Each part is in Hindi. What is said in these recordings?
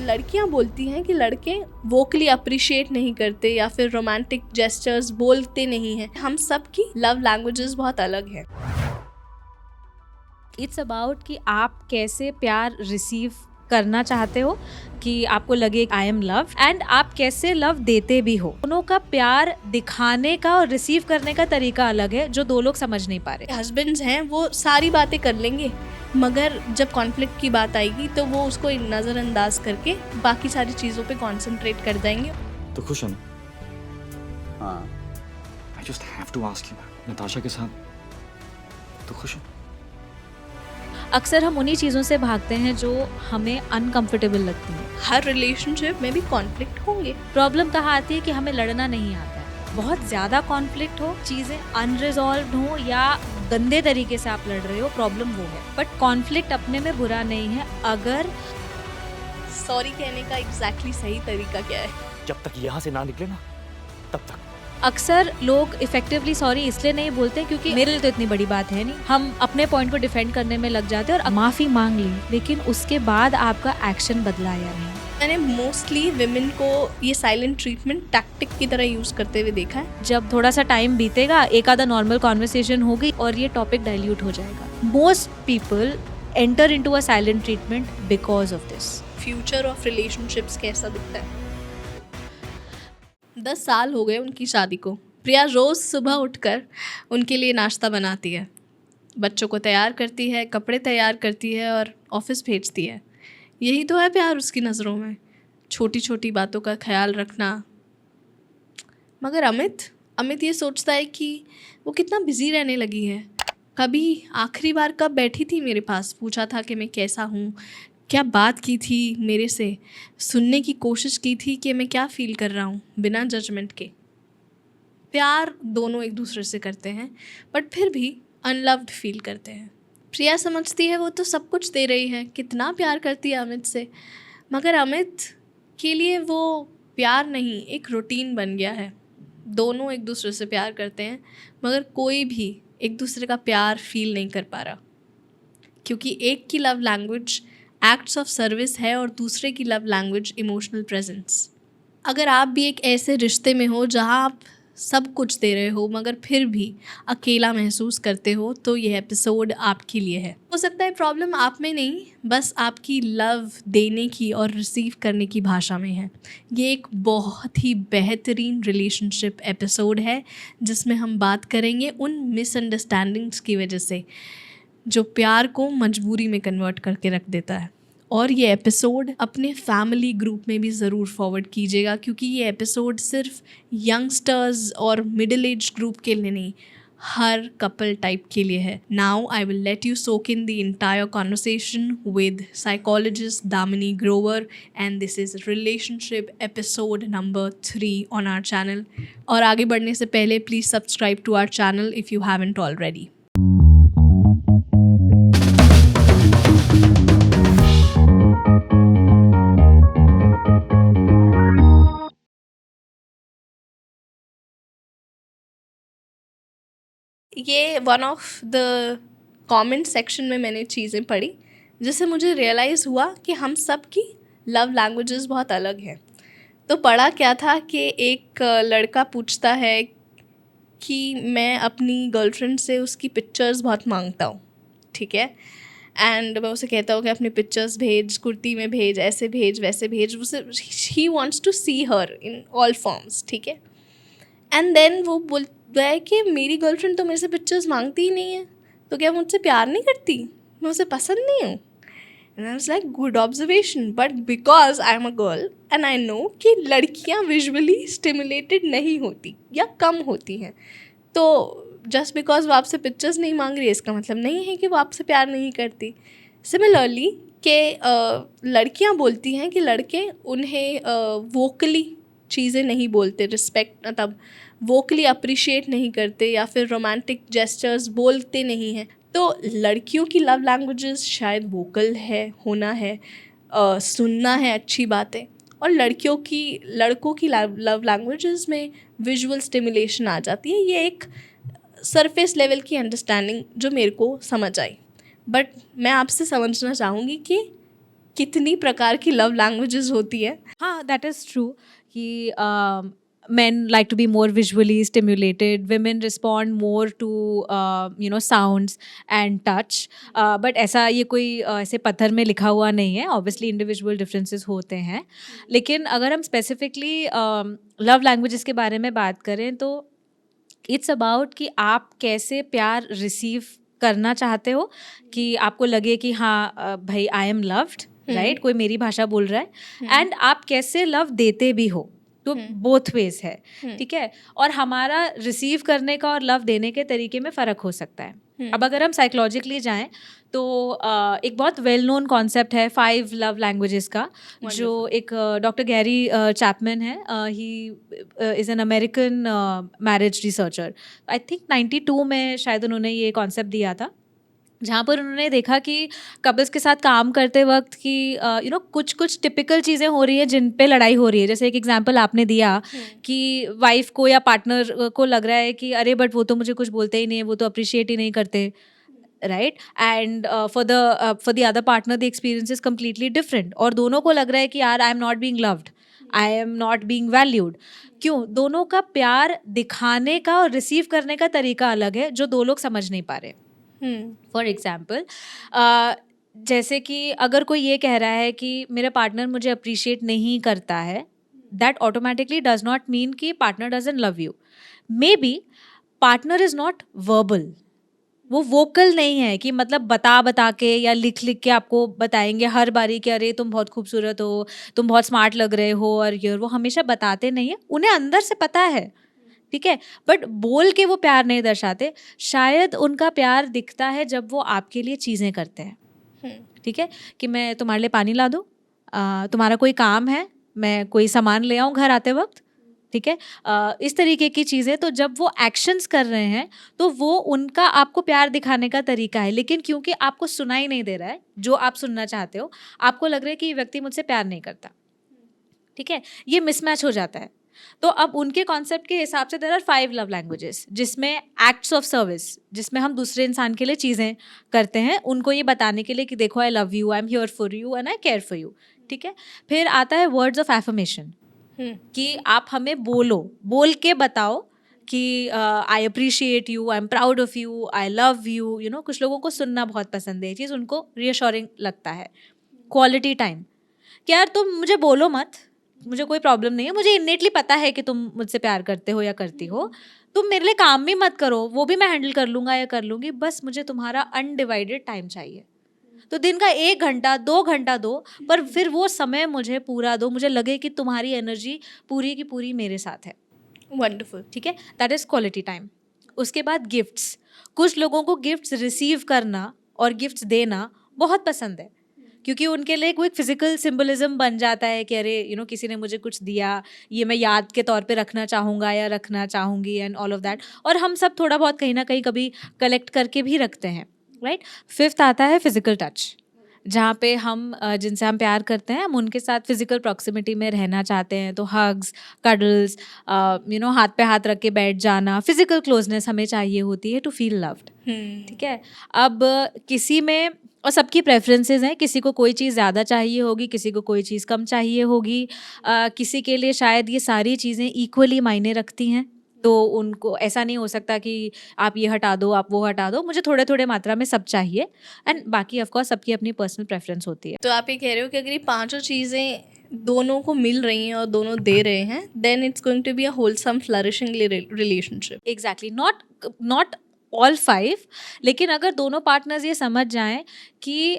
लड़कियां बोलती हैं कि लड़के वोकली अप्रिशिएट नहीं करते या फिर रोमांटिक जेस्चर्स बोलते नहीं हैं। हम सब की लव लैंग्वेजेस बहुत अलग हैं। इट्स अबाउट कि आप कैसे प्यार रिसीव करना चाहते हो, कि आपको लगे आई एम लव, एंड आप कैसे लव देते भी हो। दोनों का प्यार दिखाने का और रिसीव करने का तरीका अलग है, जो दो लोग समझ नहीं पा रहे। हस्बैंड्स हैं वो सारी बातें कर लेंगे, मगर जब कॉन्फ्लिक्ट की बात आएगी तो वो उसको नज़रअंदाज करके बाकी सारी चीज़ों पे कंसंट्रेट कर जाएंगे। तो खुश हो ना? हाँ। I just have to ask you, Natasha के साथ तो खुश हो? अक्सर हम उन्हीं चीज़ों से भागते हैं जो हमें अनकंफर्टेबल लगती हैं। हर रिलेशनशिप में भी कॉन्फ्लिक्ट होंगे। प्रॉब्लम कहाँ आती है कि हमें लड़ना नहीं आता है। बहुत ज़्यादा कॉन्फ्लिक्ट हो, चीज़ें अनरिजॉल्व हो या गंदे तरीके से आप लड़ रहे हो, प्रॉब्लम वो है। बट कॉन्फ्लिक्ट अपने में बुरा नहीं है अगर सॉरी कहने का एग्जैक्टली सही तरीका क्या है? जब तक यहाँ से ना निकले ना, तब तक। अक्सर लोग इफेक्टिवली सॉरी इसलिए नहीं बोलते क्योंकि मेरे लिए तो इतनी बड़ी बात है नहीं। हम अपने पॉइंट को डिफेंड करने में लग जाते हैं और माफ़ी मांग ली, लेकिन उसके बाद आपका एक्शन बदला या नहीं। मैंने मोस्टली विमेन को ये साइलेंट ट्रीटमेंट टैक्टिक की तरह यूज़ करते हुए देखा है। जब थोड़ा सा टाइम बीतेगा, एक आधा नॉर्मल कॉन्वर्सेशन होगी और ये टॉपिक डाइल्यूट हो जाएगा। Most people enter into a silent treatment because of this. Future of relationships कैसा दिखता है? 10 साल हो गए उनकी शादी को। प्रिया रोज़ सुबह उठकर उनके लिए नाश्ता बनाती है, बच्चों को तैयार करती है, कपड़े तैयार करती है और ऑफिस भेजती है। यही तो है प्यार उसकी नज़रों में, छोटी छोटी बातों का ख्याल रखना। मगर अमित ये सोचता है कि वो कितना बिजी रहने लगी है। कभी आखिरी बार कब बैठी थी मेरे पास, पूछा था कि मैं कैसा हूँ, क्या बात की थी मेरे से, सुनने की कोशिश की थी कि मैं क्या फील कर रहा हूँ, बिना जजमेंट के। प्यार दोनों एक दूसरे से करते हैं बट फिर भी अनलव्ड फील करते हैं। प्रिया समझती है वो तो सब कुछ दे रही है, कितना प्यार करती है अमित से, मगर अमित के लिए वो प्यार नहीं, एक रूटीन बन गया है। दोनों एक दूसरे से प्यार करते हैं मगर कोई भी एक दूसरे का प्यार फील नहीं कर पा रहा, क्योंकि एक की love language acts of service है और दूसरे की लव लैंग्वेज इमोशनल प्रेजेंस। अगर आप भी एक ऐसे रिश्ते में हो जहां आप सब कुछ दे रहे हो मगर फिर भी अकेला महसूस करते हो, तो यह एपिसोड आपके लिए है। हो सकता है प्रॉब्लम आप में नहीं, बस आपकी लव देने की और रिसीव करने की भाषा में है। ये एक बहुत ही बेहतरीन रिलेशनशिप एपिसोड है जिसमें हम बात करेंगे उन मिसअंडरस्टैंडिंग्स की वजह से जो प्यार को मजबूरी में कन्वर्ट करके रख देता है। और ये एपिसोड अपने फैमिली ग्रुप में भी ज़रूर फॉरवर्ड कीजिएगा, क्योंकि ये एपिसोड सिर्फ यंगस्टर्स और मिडिल एज ग्रुप के लिए नहीं, हर कपल टाइप के लिए है। Now I will let you soak in the entire conversation with psychologist Damini Grover, and this is relationship episode number 3 on our channel. और आगे बढ़ने से पहले please subscribe to our channel if you haven't already. ये one of the comment section में मैंने चीज़ें पढ़ी जिससे मुझे रियलाइज़ हुआ कि हम सब की लव लैंग्वेजेस बहुत अलग हैं। तो पढ़ा क्या था कि एक लड़का पूछता है कि मैं अपनी गर्लफ्रेंड से उसकी पिक्चर्स बहुत मांगता हूँ, ठीक है, एंड मैं उसे कहता हूँ कि अपनी पिक्चर्स भेज, कुर्ती में भेज, ऐसे भेज, वैसे भेज, उसे he wants to see her in all forms, ठीक है। एंड देन वो बोलता है कि मेरी गर्लफ्रेंड तो मेरे से पिक्चर्स मांगती ही नहीं है, तो क्या मुझसे प्यार नहीं करती, मैं उसे पसंद नहीं हूँ। And I was like good observation, but because I am a girl and I know कि लड़कियाँ विजुअली स्टिमुलेटेड नहीं होती या कम होती हैं, तो जस्ट बिकॉज वो आपसे पिक्चर्स नहीं मांग रही है इसका मतलब नहीं है कि वो आपसे प्यार नहीं करती। सिमिलरली कि लड़कियाँ बोलती हैं कि लड़के उन्हें वोकली चीज़ें नहीं बोलते, रिस्पेक्ट मतलब वोकली अप्रिशिएट नहीं करते या फिर रोमांटिक जेस्चर्स बोलते नहीं हैं। तो लड़कियों की लव लैंग्वेजेस शायद वोकल है, होना है, सुनना है अच्छी बातें, और लड़कों की लव लैंग्वेजेस में विजुअल स्टिमुलेशन आ जाती है। ये एक सरफेस लेवल की अंडरस्टैंडिंग जो मेरे को समझ आई, बट मैं आपसे समझना चाहूँगी कि कितनी प्रकार की लव लैंग्वेजेस होती है. हाँ, that is true कि men like to be more visually stimulated, women respond more to sounds and touch, but ऐसा ये कोई ऐसे पत्थर में लिखा हुआ नहीं है. Obviously individual differences होते हैं, लेकिन अगर हम specifically love languages के बारे में बात करें तो इट्स अबाउट कि आप कैसे प्यार रिसीव करना चाहते हो, कि आपको लगे कि हाँ भाई आई एम लव्ड, राइट, कोई मेरी भाषा बोल रहा है, एंड आप कैसे लव देते भी हो. तो बोथ वेज है, ठीक है. और हमारा रिसीव करने का और लव देने के तरीके में फ़र्क हो सकता है. अब अगर हम साइकोलॉजिकली जाएं तो एक बहुत वेल नोन कॉन्सेप्ट है 5 लव लैंग्वेजेस का, जो एक डॉक्टर गैरी चैपमैन है. He is an American marriage researcher. I think 92 में शायद उन्होंने ये कॉन्सेप्ट दिया था, जहाँ पर उन्होंने देखा कि कपल्स के साथ काम करते वक्त कि कुछ टिपिकल चीज़ें हो रही है जिन पे लड़ाई हो रही है. जैसे एक एग्जांपल आपने दिया कि वाइफ को या पार्टनर को लग रहा है कि अरे बट वो तो मुझे कुछ बोलते ही नहीं है, वो तो अप्रिशिएट ही नहीं करते, right, and for the other partner the experience is completely different, और दोनों को लग रहा है कि यार आई am not being loved, I am not being valued. क्यों? दोनों का प्यार दिखाने का और रिसीव करने का तरीका अलग है, जो दो लोग समझ नहीं पा रहे. फॉर एग्जाम्पल, जैसे कि अगर कोई ये कह रहा है कि मेरा पार्टनर मुझे अप्रिशिएट नहीं करता है, that automatically does not mean कि partner doesn't love you. Maybe partner is not verbal, वो वोकल नहीं है कि मतलब बता के या लिख के आपको बताएंगे हर बारी कि अरे तुम बहुत खूबसूरत हो, तुम बहुत स्मार्ट लग रहे हो, और ये वो हमेशा बताते नहीं है. उन्हें अंदर से पता है, ठीक है, बट बोल के वो प्यार नहीं दर्शाते. शायद उनका प्यार दिखता है जब वो आपके लिए चीज़ें करते हैं, ठीक है, कि मैं तुम्हारे लिए पानी ला दूँ, तुम्हारा कोई काम है, मैं कोई सामान ले आऊँ घर आते वक्त, ठीक है, इस तरीके की चीज़ें. तो जब वो एक्शंस कर रहे हैं तो वो उनका आपको प्यार दिखाने का तरीका है. लेकिन क्योंकि आपको सुनाई नहीं दे रहा है जो आप सुनना चाहते हो, आपको लग रहा है कि ये व्यक्ति मुझसे प्यार नहीं करता, ठीक है, ये मिसमैच हो जाता है. तो अब उनके कॉन्सेप्ट के हिसाब से देयर आर 5 लव लैंग्वेजेस, जिसमें एक्ट्स ऑफ सर्विस, जिसमें हम दूसरे इंसान के लिए चीज़ें करते हैं उनको ये बताने के लिए कि देखो I love you, I am here for you and I care for you, ठीक है. फिर आता है वर्ड्स ऑफ एफर्मेशन, कि आप हमें बोल के बताओ कि I appreciate you, I am proud of you, I love you. कुछ लोगों को सुनना बहुत पसंद है, ये चीज़ उनको रियश्योरिंग लगता है. क्वालिटी टाइम, कि यार तुम मुझे बोलो मत, मुझे कोई प्रॉब्लम नहीं है, मुझे इनेटली पता है कि तुम मुझसे प्यार करते हो या करती हो, तुम मेरे लिए काम भी मत करो, वो भी मैं हैंडल कर लूँगा या कर लूँगी, बस मुझे तुम्हारा अनडिवाइडेड टाइम चाहिए. तो दिन का 1 घंटा 2 घंटा दो, पर फिर वो समय मुझे पूरा दो, मुझे लगे कि तुम्हारी एनर्जी पूरी की पूरी मेरे साथ है. वंडरफुल, ठीक है, दैट इज़ क्वालिटी टाइम. उसके बाद गिफ्ट्स. कुछ लोगों को गिफ्ट्स रिसीव करना और गिफ्ट्स देना बहुत पसंद है, क्योंकि उनके लिए कोई फिजिकल सिंबलिज्म बन जाता है कि अरे किसी ने मुझे कुछ दिया, ये मैं याद के तौर पे रखना चाहूँगा या रखना चाहूँगी, एंड ऑल ऑफ दैट. और हम सब थोड़ा बहुत कहीं ना कहीं कभी कलेक्ट करके भी रखते हैं, राइट. 5th आता है फिजिकल टच, जहाँ पे हम जिनसे हम प्यार करते हैं हम उनके साथ फिजिकल प्रॉक्सिमिटी में रहना चाहते हैं. तो हग्स, कडल्स, हाथ पे हाथ रख के बैठ जाना, फिजिकल क्लोजनेस हमें चाहिए होती है टू फील लव्ड, ठीक है. अब किसी में, और सबकी प्रेफरेंसेस हैं, किसी को कोई चीज़ ज़्यादा चाहिए होगी, किसी को कोई चीज़ कम चाहिए होगी, किसी के लिए शायद ये सारी चीज़ें इक्वली मायने रखती हैं. तो उनको ऐसा नहीं हो सकता कि आप ये हटा दो, आप वो हटा दो, मुझे थोड़े थोड़े मात्रा में सब चाहिए. एंड बाकी ऑफ कोर्स सबकी अपनी पर्सनल प्रेफरेंस होती है. तो आप ये कह रहे हो कि अगर ये 5 चीज़ें दोनों को मिल रही हैं और दोनों दे रहे हैं, then it's going to be a wholesome flourishing relationship. Exactly, not all 5, लेकिन अगर दोनों पार्टनर्स ये समझ जाएं कि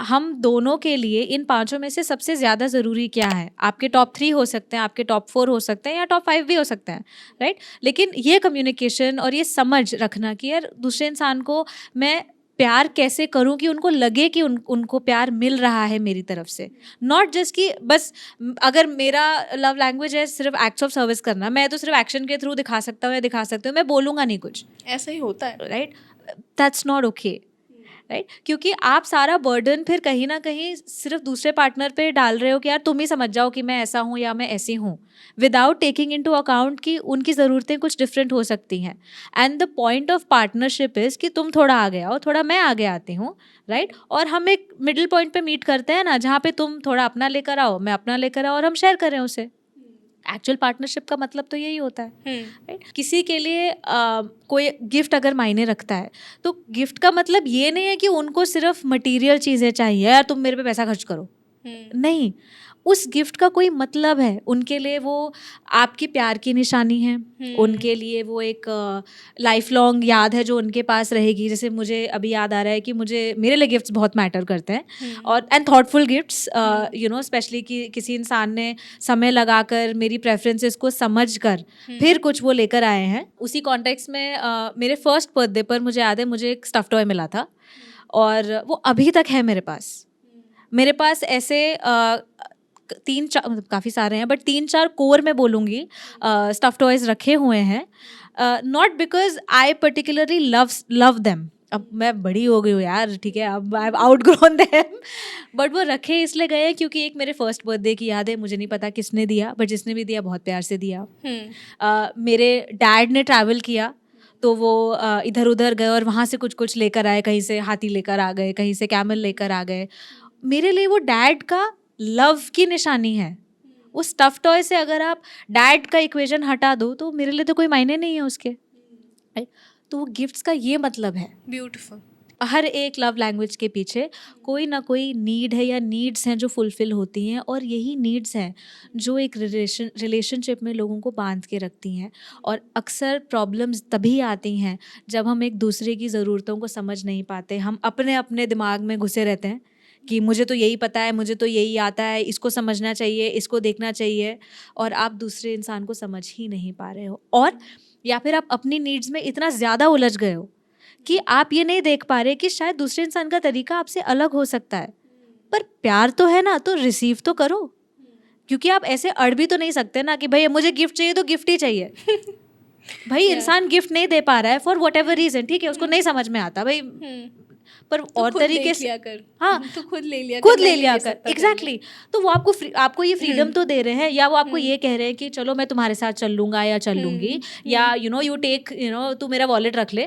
हम दोनों के लिए इन 5 में से सबसे ज़्यादा ज़रूरी क्या है. आपके टॉप 3 हो सकते हैं, आपके टॉप 4 हो सकते हैं, या टॉप 5 भी हो सकते हैं, राइट. लेकिन ये कम्युनिकेशन और ये समझ रखना कि यार दूसरे इंसान को मैं प्यार कैसे करूं कि उनको लगे कि उनको प्यार मिल रहा है मेरी तरफ से. नॉट जस्ट कि बस अगर मेरा लव लैंग्वेज है सिर्फ एक्ट्स ऑफ सर्विस करना, मैं तो सिर्फ एक्शन के थ्रू दिखा सकता हूँ, मैं बोलूँगा नहीं कुछ, ऐसा ही होता है, right. That's not okay. Right क्योंकि आप सारा बर्डन फिर कहीं ना कहीं सिर्फ दूसरे पार्टनर पे डाल रहे हो कि यार तुम ही समझ जाओ कि मैं ऐसा हूँ या मैं ऐसी हूँ, विदाउट टेकिंग इनटू अकाउंट कि उनकी ज़रूरतें कुछ डिफरेंट हो सकती हैं. And the point of partnership is कि तुम थोड़ा आगे आओ, थोड़ा मैं आगे आती हूँ, राइट और हम एक मिडिल पॉइंट पे मीट करते हैं ना, जहाँ पे तुम थोड़ा अपना लेकर आओ, मैं अपना लेकर आओ और हम शेयर करें उसे. एक्चुअल पार्टनरशिप का मतलब तो यही होता है, राइट. किसी के लिए कोई गिफ्ट अगर मायने रखता है तो गिफ्ट का मतलब ये नहीं है कि उनको सिर्फ मटेरियल चीज़ें चाहिए, यार तुम मेरे पे पैसा खर्च करो. नहीं, उस गिफ्ट का कोई मतलब है. उनके लिए वो आपकी प्यार की निशानी है, उनके लिए वो एक लाइफ लॉन्ग याद है जो उनके पास रहेगी. जैसे मुझे अभी याद आ रहा है कि मुझे मेरे लिए गिफ्ट्स बहुत मैटर करते हैं, और and thoughtful gifts, you know, specially कि किसी इंसान ने समय लगाकर मेरी प्रेफरेंसेस को समझ कर फिर कुछ वो लेकर आए हैं. उसी कॉन्टेक्स्ट में मेरे फर्स्ट बर्थडे पर मुझे याद है मुझे एक स्टफ़ टॉय मिला था, और वो अभी तक है मेरे पास. मेरे पास ऐसे 3-4 मतलब काफ़ी सारे हैं, बट 3-4 कोर में बोलूँगी स्टफ़ टॉयज़ रखे हुए हैं. Not because I particularly love them. अब मैं बड़ी हो गई हूँ यार, ठीक है, अब I have outgrown them, but वो रखे इसलिए गए क्योंकि एक मेरे फर्स्ट बर्थडे की याद है. मुझे नहीं पता किसने दिया, बट जिसने भी दिया बहुत प्यार से दिया. मेरे डैड ने ट्रैवल किया तो वो इधर उधर गए और वहाँ से कुछ कुछ लेकर आए. कहीं से हाथी लेकर आ गए, कहीं से कैमल लेकर आ गए. मेरे लिए वो डैड का लव की निशानी है. उस स्टफ़ टॉय से अगर आप डैड का इक्वेशन हटा दो तो मेरे लिए तो कोई मायने नहीं है उसके. तो वो गिफ्ट्स का ये मतलब है. ब्यूटीफुल. हर एक लव लैंग्वेज के पीछे कोई ना कोई नीड है या नीड्स हैं जो फुलफिल होती हैं, और यही नीड्स हैं जो एक रिलेशनशिप में लोगों को बांध के रखती हैं. और अक्सर प्रॉब्लम्स तभी आती हैं जब हम एक दूसरे की ज़रूरतों को समझ नहीं पाते. हम अपने अपने दिमाग में घुसे रहते हैं कि मुझे तो यही पता है, मुझे तो यही आता है, इसको समझना चाहिए, इसको देखना चाहिए, और आप दूसरे इंसान को समझ ही नहीं पा रहे हो. और या फिर आप अपनी नीड्स में इतना ज़्यादा उलझ गए हो कि आप ये नहीं देख पा रहे कि शायद दूसरे इंसान का तरीका आपसे अलग हो सकता है. पर प्यार तो है ना, तो रिसीव तो करो. क्योंकि आप ऐसे अड़ भी तो नहीं सकते ना कि भाई मुझे गिफ्ट चाहिए तो गिफ्ट ही चाहिए. भाई इंसान गिफ्ट नहीं दे पा रहा है फॉर वट एवर रीजन, ठीक है, उसको नहीं समझ में आता भाई, पर तो और खुद तरीके देख से लिया कर. हाँ, तो खुद ले लिया खुद कर, ले नहीं लिया ले कर. सकता एग्जैक्टली. तो वो आपको ये फ्रीडम तो दे रहे हैं, या वो आपको ये कह रहे हैं कि चलो मैं तुम्हारे साथ चल लूंगा या चल लूंगी, या यू टेक, तू मेरा वॉलेट रख ले,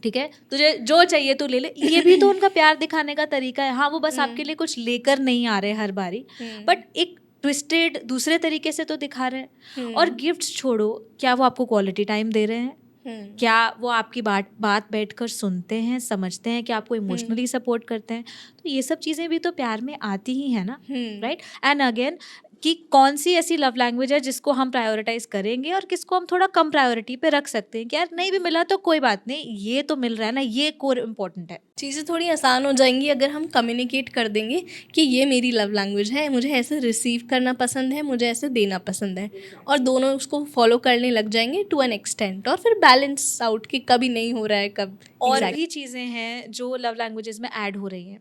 ठीक है, तुझे जो चाहिए तू ले ले. ये भी तो उनका प्यार दिखाने का तरीका है. हाँ, वो बस आपके लिए कुछ लेकर नहीं आ रहे हर बारी, बट एक ट्विस्टेड दूसरे तरीके से तो दिखा रहे हैं. और गिफ्ट्स छोड़ो, क्या वो आपको क्वालिटी टाइम दे रहे हैं? क्या वो आपकी बात बैठकर सुनते हैं, समझते हैं, कि आपको इमोशनली सपोर्ट करते हैं? तो ये सब चीज़ें भी तो प्यार में आती ही है ना, राइट. एंड अगेन कि कौन सी ऐसी लव लैंग्वेज है जिसको हम प्रायोरिटाइज करेंगे और किसको हम थोड़ा कम प्रायोरिटी पे रख सकते हैं कि यार नहीं भी मिला तो कोई बात नहीं, ये तो मिल रहा है ना, ये कोर इम्पोर्टेंट है. चीज़ें थोड़ी आसान हो जाएंगी अगर हम कम्युनिकेट कर देंगे कि ये मेरी लव लैंग्वेज है, मुझे ऐसे रिसीव करना पसंद है, मुझे ऐसे देना पसंद है, और दोनों उसको फॉलो करने लग जाएंगे टू एन एक्सटेंट, और फिर बैलेंस आउट कि कभी नहीं हो रहा है, कब. और भी चीज़ें हैं जो लव लैंग्वेजेस में ऐड हो रही हैं,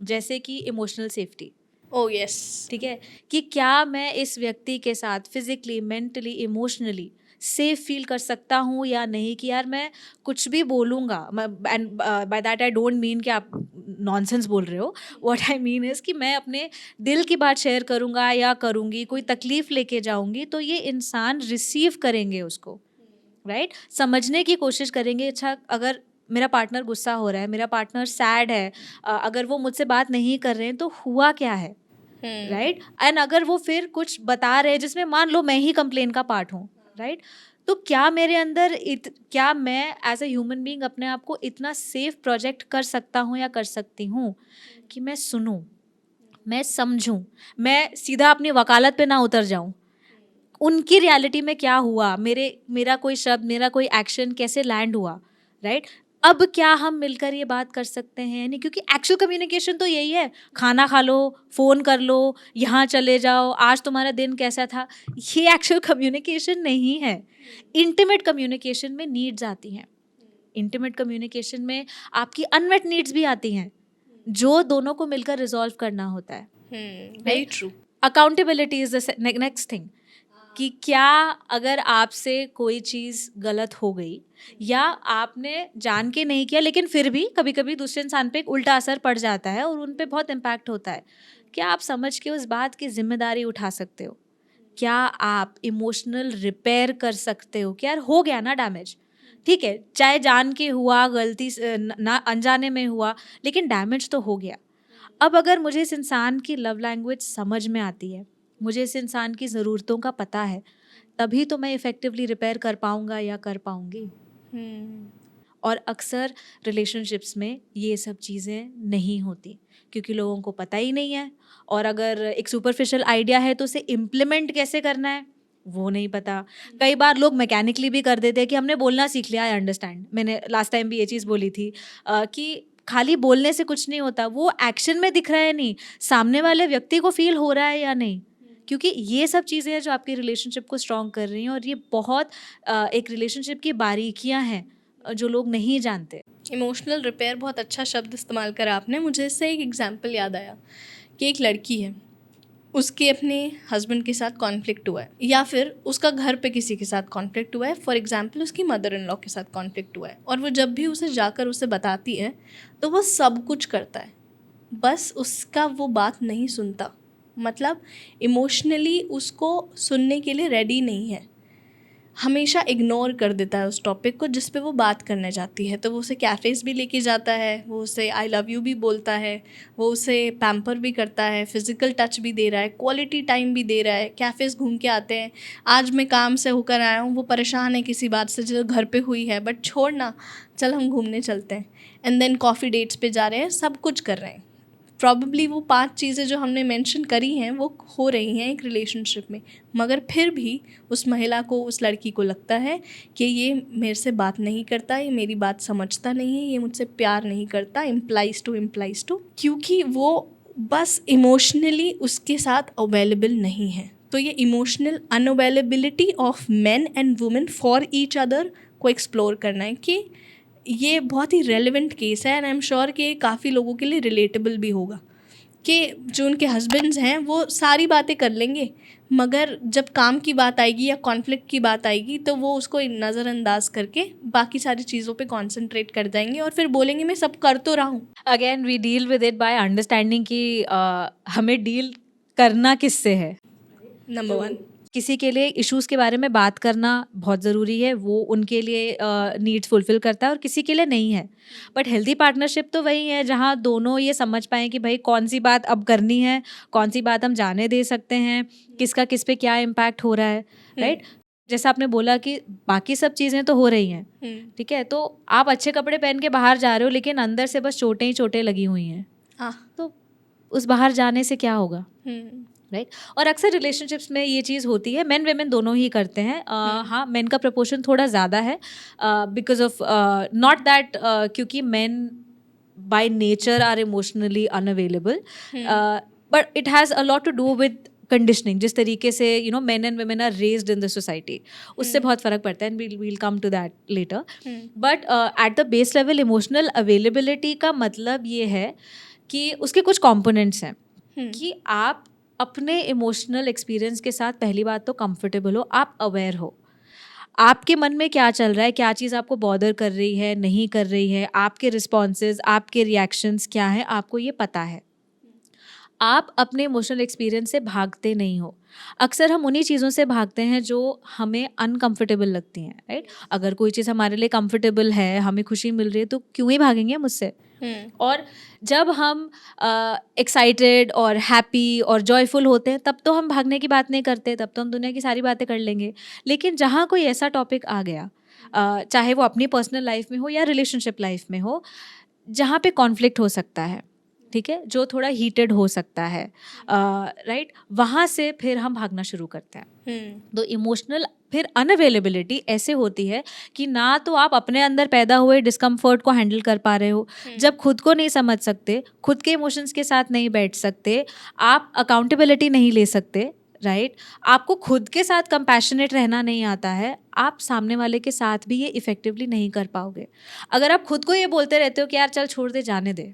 जैसे कि इमोशनल सेफ्टी. Oh yes. ठीक है कि क्या मैं इस व्यक्ति के साथ physically, mentally, emotionally safe feel कर सकता हूँ या नहीं, कि यार मैं कुछ भी बोलूँगा, and by that I don't mean कि आप नॉनसेंस बोल रहे हो. व्हाट आई मीन इज़ कि मैं अपने दिल की बात शेयर करूँगा या करूँगी, कोई तकलीफ़ लेके जाऊँगी, तो ये इंसान रिसीव करेंगे उसको, राइट. समझने की कोशिश करेंगे. अच्छा, अगर मेरा पार्टनर गुस्सा हो रहा है, मेरा पार्टनर सैड है, अगर वो मुझसे बात नहीं कर रहे हैं तो हुआ क्या है, राइट. एंड अगर वो फिर कुछ बता रहे हैं जिसमें मान लो मैं ही कंप्लेन का पार्ट हूँ, राइट, तो क्या मेरे अंदर क्या मैं एज ए ह्यूमन बीइंग अपने आप को इतना सेफ प्रोजेक्ट कर सकता हूँ या कर सकती हूँ कि मैं सुनूँ, मैं समझूँ, मैं सीधा अपनी वकालत पे ना उतर जाऊँ, उनकी रियलिटी में क्या हुआ, मेरा कोई शब्द, मेरा कोई एक्शन कैसे लैंड हुआ, राइट. अब क्या हम मिलकर ये बात कर सकते हैं, यानी क्योंकि एक्चुअल कम्युनिकेशन तो यही है, खाना खा लो, फ़ोन कर लो, यहाँ चले जाओ, आज तुम्हारा दिन कैसा था. ये एक्चुअल कम्युनिकेशन नहीं है. इंटीमेट कम्युनिकेशन में नीड्स आती हैं, इंटीमेट कम्युनिकेशन में आपकी अनमेट नीड्स भी आती हैं जो दोनों को मिलकर रिजॉल्व करना होता है. Very true. Accountability is the next thing, कि क्या अगर आपसे कोई चीज़ गलत हो गई या आपने जान के नहीं किया लेकिन फिर भी कभी कभी दूसरे इंसान पे एक उल्टा असर पड़ जाता है और उन पे बहुत इम्पैक्ट होता है, क्या आप समझ के उस बात की जिम्मेदारी उठा सकते हो? क्या आप इमोशनल रिपेयर कर सकते हो कि यार हो गया ना डैमेज, ठीक है, चाहे जान के हुआ, गलती से ना अनजाने में हुआ, लेकिन डैमेज तो हो गया। अब अगर मुझे इस इंसान की लव लैंग्वेज समझ में आती है, मुझे इस इंसान की ज़रूरतों का पता है, तभी तो मैं इफ़ेक्टिवली रिपेयर कर पाऊँगा या कर पाऊँगी। और अक्सर रिलेशनशिप्स में ये सब चीज़ें नहीं होती क्योंकि लोगों को पता ही नहीं है, और अगर एक सुपरफिशियल आइडिया है तो उसे इम्प्लीमेंट कैसे करना है वो नहीं पता। कई बार लोग मैकेनिकली भी कर देते हैं कि हमने बोलना सीख लिया, आई अंडरस्टैंड, मैंने लास्ट टाइम भी ये चीज़ बोली थी कि खाली बोलने से कुछ नहीं होता, वो एक्शन में दिख रहा है नहीं, सामने वाले व्यक्ति को फील हो रहा है या नहीं, क्योंकि ये सब चीज़ें हैं जो आपकी रिलेशनशिप को स्ट्रॉन्ग कर रही हैं, और ये बहुत एक रिलेशनशिप की बारीकियां हैं जो लोग नहीं जानते। इमोशनल रिपेयर, बहुत अच्छा शब्द इस्तेमाल करा आपने। मुझे इससे एक एग्जांपल याद आया कि एक लड़की है, उसके अपने हस्बैंड के साथ कॉन्फ्लिक्ट हुआ है, या फिर उसका घर पे किसी के साथ कॉन्फ्लिक्ट हुआ है, फॉर एग्जांपल उसकी मदर इन लॉ के साथ कॉन्फ्लिक्ट हुआ है, और वो जब भी उसे जाकर उसे बताती है तो वो सब कुछ करता है, बस उसका वो बात नहीं सुनता, मतलब इमोशनली उसको सुनने के लिए रेडी नहीं है, हमेशा इग्नोर कर देता है उस टॉपिक को जिस पे वो बात करने जाती है। तो वो उसे कैफ़ेज़ भी लेके जाता है, वो उसे आई लव यू भी बोलता है, वो उसे पैम्पर भी करता है, फिज़िकल टच भी दे रहा है, क्वालिटी टाइम भी दे रहा है, कैफ़ेज़ घूम के आते हैं। आज मैं काम से होकर आया हूँ, वो परेशान है किसी बात से जो घर पे हुई है, बट छोड़ ना, चल हम घूमने चलते हैं, एंड देन कॉफ़ी डेट्स पे जा रहे हैं, सब कुछ कर रहे हैं। प्रॉबेबली वो 5 चीज़ें जो हमने मेंशन करी हैं वो हो रही हैं एक रिलेशनशिप में, मगर फिर भी उस महिला को, उस लड़की को लगता है कि ये मेरे से बात नहीं करता, ये मेरी बात समझता नहीं है, ये मुझसे प्यार नहीं करता, इम्प्लाइज टू, क्योंकि वो बस इमोशनली उसके साथ अवेलेबल नहीं है। तो ये emotional unavailability of main and women for each other को एक्सप्लोर करना है कि ये बहुत ही रेलेवेंट केस है, एंड आई एम श्योर कि काफ़ी लोगों के लिए रिलेटेबल भी होगा कि जो उनके हस्बैंड्स हैं वो सारी बातें कर लेंगे, मगर जब काम की बात आएगी या कॉन्फ्लिक्ट की बात आएगी तो वो उसको नज़रअंदाज करके बाकी सारी चीज़ों पे कंसंट्रेट कर जाएंगे और फिर बोलेंगे मैं सब कर तो रहा हूँ। Again we deal with it by understanding कि हमें डील करना किससे है। नंबर 1, किसी के लिए इश्यूज़ के बारे में बात करना बहुत ज़रूरी है, वो उनके लिए नीड्स फुलफ़िल करता है, और किसी के लिए नहीं है। बट हेल्दी पार्टनरशिप तो वही है जहाँ दोनों ये समझ पाएँ कि भाई कौन सी बात अब करनी है, कौन सी बात हम जाने दे सकते हैं, किसका किस पे क्या इम्पैक्ट हो रहा है, राइट। जैसा आपने बोला कि बाकी सब चीज़ें तो हो रही हैं, ठीक है, तो आप अच्छे कपड़े पहन के बाहर जा रहे हो लेकिन अंदर से बस चोटें ही चोटें लगी हुई हैं, तो उस बाहर जाने से क्या होगा, राइट। और अक्सर रिलेशनशिप्स में ये चीज़ होती है, मेन वेमेन दोनों ही करते हैं। हाँ, मेन का प्रपोर्शन थोड़ा ज़्यादा है बिकॉज ऑफ नॉट दैट क्योंकि men by nature are emotionally unavailable, but it has a lot to do with conditioning, जिस तरीके से you know men and women are raised in the society, उससे बहुत फ़र्क पड़ता है, and we'll come to that later. But at the base level emotional availability का मतलब ये है कि उसके कुछ कॉम्पोनेंट्स हैं कि आप अपने इमोशनल एक्सपीरियंस के साथ पहली बात तो कंफर्टेबल हो, आप अवेयर हो, आपके मन में क्या चल रहा है, क्या चीज़ आपको बॉदर कर रही है, नहीं कर रही है, आपके रिस्पॉन्सेज, आपके रिएक्शंस क्या हैं, आपको ये पता है। आप अपने इमोशनल एक्सपीरियंस से भागते नहीं हो। अक्सर हम उन्हीं चीज़ों से भागते हैं जो हमें अनकंफर्टेबल लगती हैं, राइट। अगर कोई चीज़ हमारे लिए कंफर्टेबल है, हमें खुशी मिल रही है, तो क्यों ही भागेंगे हम उससे। और जब हम एक्साइटेड और हैप्पी और जॉयफुल होते हैं तब तो हम भागने की बात नहीं करते, तब तो हम दुनिया की सारी बातें कर लेंगे। लेकिन जहाँ कोई ऐसा टॉपिक आ गया, चाहे वो अपनी पर्सनल लाइफ में हो या रिलेशनशिप लाइफ में हो, जहाँ पे कॉन्फ्लिक्ट हो सकता है, ठीक है, जो थोड़ा हीटेड हो सकता है, राइट, वहाँ से फिर हम भागना शुरू करते हैं। तो इमोशनल फिर अनअवेलेबिलिटी ऐसे होती है कि ना तो आप अपने अंदर पैदा हुए डिस्कम्फर्ट को हैंडल कर पा रहे हो, जब खुद को नहीं समझ सकते, खुद के इमोशंस के साथ नहीं बैठ सकते, आप अकाउंटेबिलिटी नहीं ले सकते, राइट, आपको खुद के साथ कंपैशनेट रहना नहीं आता है, आप सामने वाले के साथ भी ये इफेक्टिवली नहीं कर पाओगे। अगर आप खुद को ये बोलते रहते हो कि यार चल छोड़ दे, जाने दे,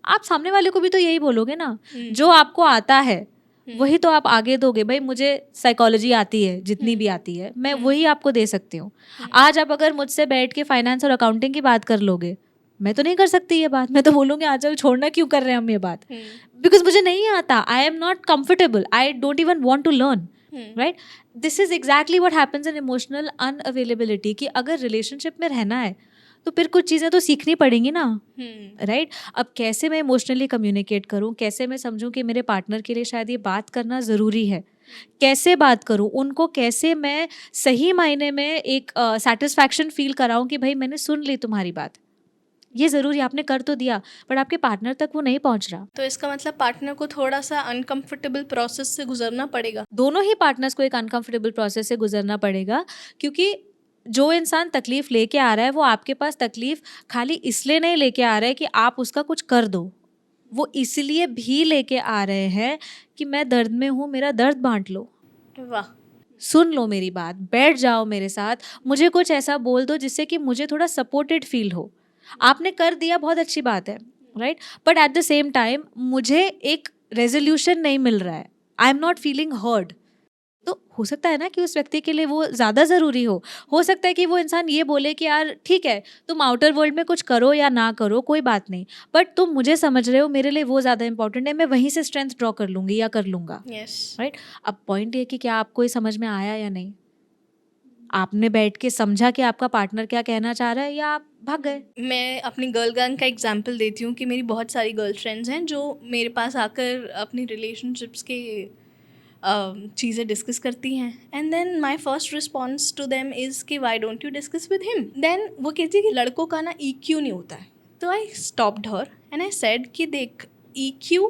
आप सामने वाले को भी तो यही बोलोगे ना, जो आपको आता है वही तो आप आगे दोगे। भाई मुझे साइकोलॉजी आती है, जितनी भी आती है मैं वही आपको दे सकती हूँ। आज आप अगर मुझसे बैठ के फाइनेंस और अकाउंटिंग की बात कर लोगे, मैं तो नहीं कर सकती ये बात। मैं तो बोलूँगी आज चल छोड़ना, क्यों कर रहे हैं हम ये बात, बिकॉज मुझे नहीं आता। I am not comfortable, I don't even want to learn, right. This is exactly what happens in emotional unavailability, कि अगर रिलेशनशिप में रहना है तो फिर कुछ चीज़ें तो सीखनी पड़ेंगी ना, राइट। अब कैसे मैं इमोशनली कम्युनिकेट करूँ, कैसे मैं समझूँ कि मेरे पार्टनर के लिए शायद ये बात करना ज़रूरी है, कैसे बात करूँ उनको, कैसे मैं सही मायने में एक सेटिस्फैक्शन फील कराऊँ कि भाई मैंने सुन ली तुम्हारी बात, ये ज़रूरी, आपने कर तो दिया, बट आपके पार्टनर तक वो नहीं पहुंच रहा। तो इसका मतलब पार्टनर को थोड़ा सा अनकंफर्टेबल प्रोसेस से गुजरना पड़ेगा। दोनों ही पार्टनर्स को एक अनकंफर्टेबल प्रोसेस से गुजरना पड़ेगा, क्योंकि जो इंसान तकलीफ लेके आ रहा है वो आपके पास तकलीफ खाली इसलिए नहीं लेके आ रहा है कि आप उसका कुछ कर दो, वो इसलिए भी लेके आ रहे हैं कि मैं दर्द में हूँ, मेरा दर्द बांट लो, वाह, सुन लो मेरी बात, बैठ जाओ मेरे साथ, मुझे कुछ ऐसा बोल दो जिससे कि मुझे थोड़ा सपोर्टेड फील हो। आपने कर दिया, बहुत अच्छी बात है, right, but at the same time मुझे एक रेजोल्यूशन नहीं मिल रहा है, आई एम नॉट फीलिंग हर्ड। तो हो सकता है ना कि उस व्यक्ति के लिए वो ज़्यादा ज़रूरी हो सकता है कि वो इंसान ये बोले कि यार ठीक है तुम आउटर वर्ल्ड में कुछ करो या ना करो कोई बात नहीं, बट तुम मुझे समझ रहे हो, मेरे लिए वो ज़्यादा इंपॉर्टेंट है, मैं वहीं से स्ट्रेंथ ड्रॉ कर लूँगी या कर लूँगा, यस, राइट। अब पॉइंट ये कि क्या आपको ये समझ में आया या नहीं, आपने बैठ के समझा कि आपका पार्टनर क्या कहना चाह रहा है, या आप भाग गए। मैं अपनी गर्ल गैंग का एग्जांपल देती हूँ कि मेरी बहुत सारी गर्ल फ्रेंड्स हैं जो मेरे पास आकर अपनी रिलेशनशिप्स के चीज़ें डिस्कस करती हैं, and then my first response to them is कि why don't you discuss with him. Then वो कहती है कि लड़कों का ना EQ नहीं होता है। तो I stopped her and I said कि देख, EQ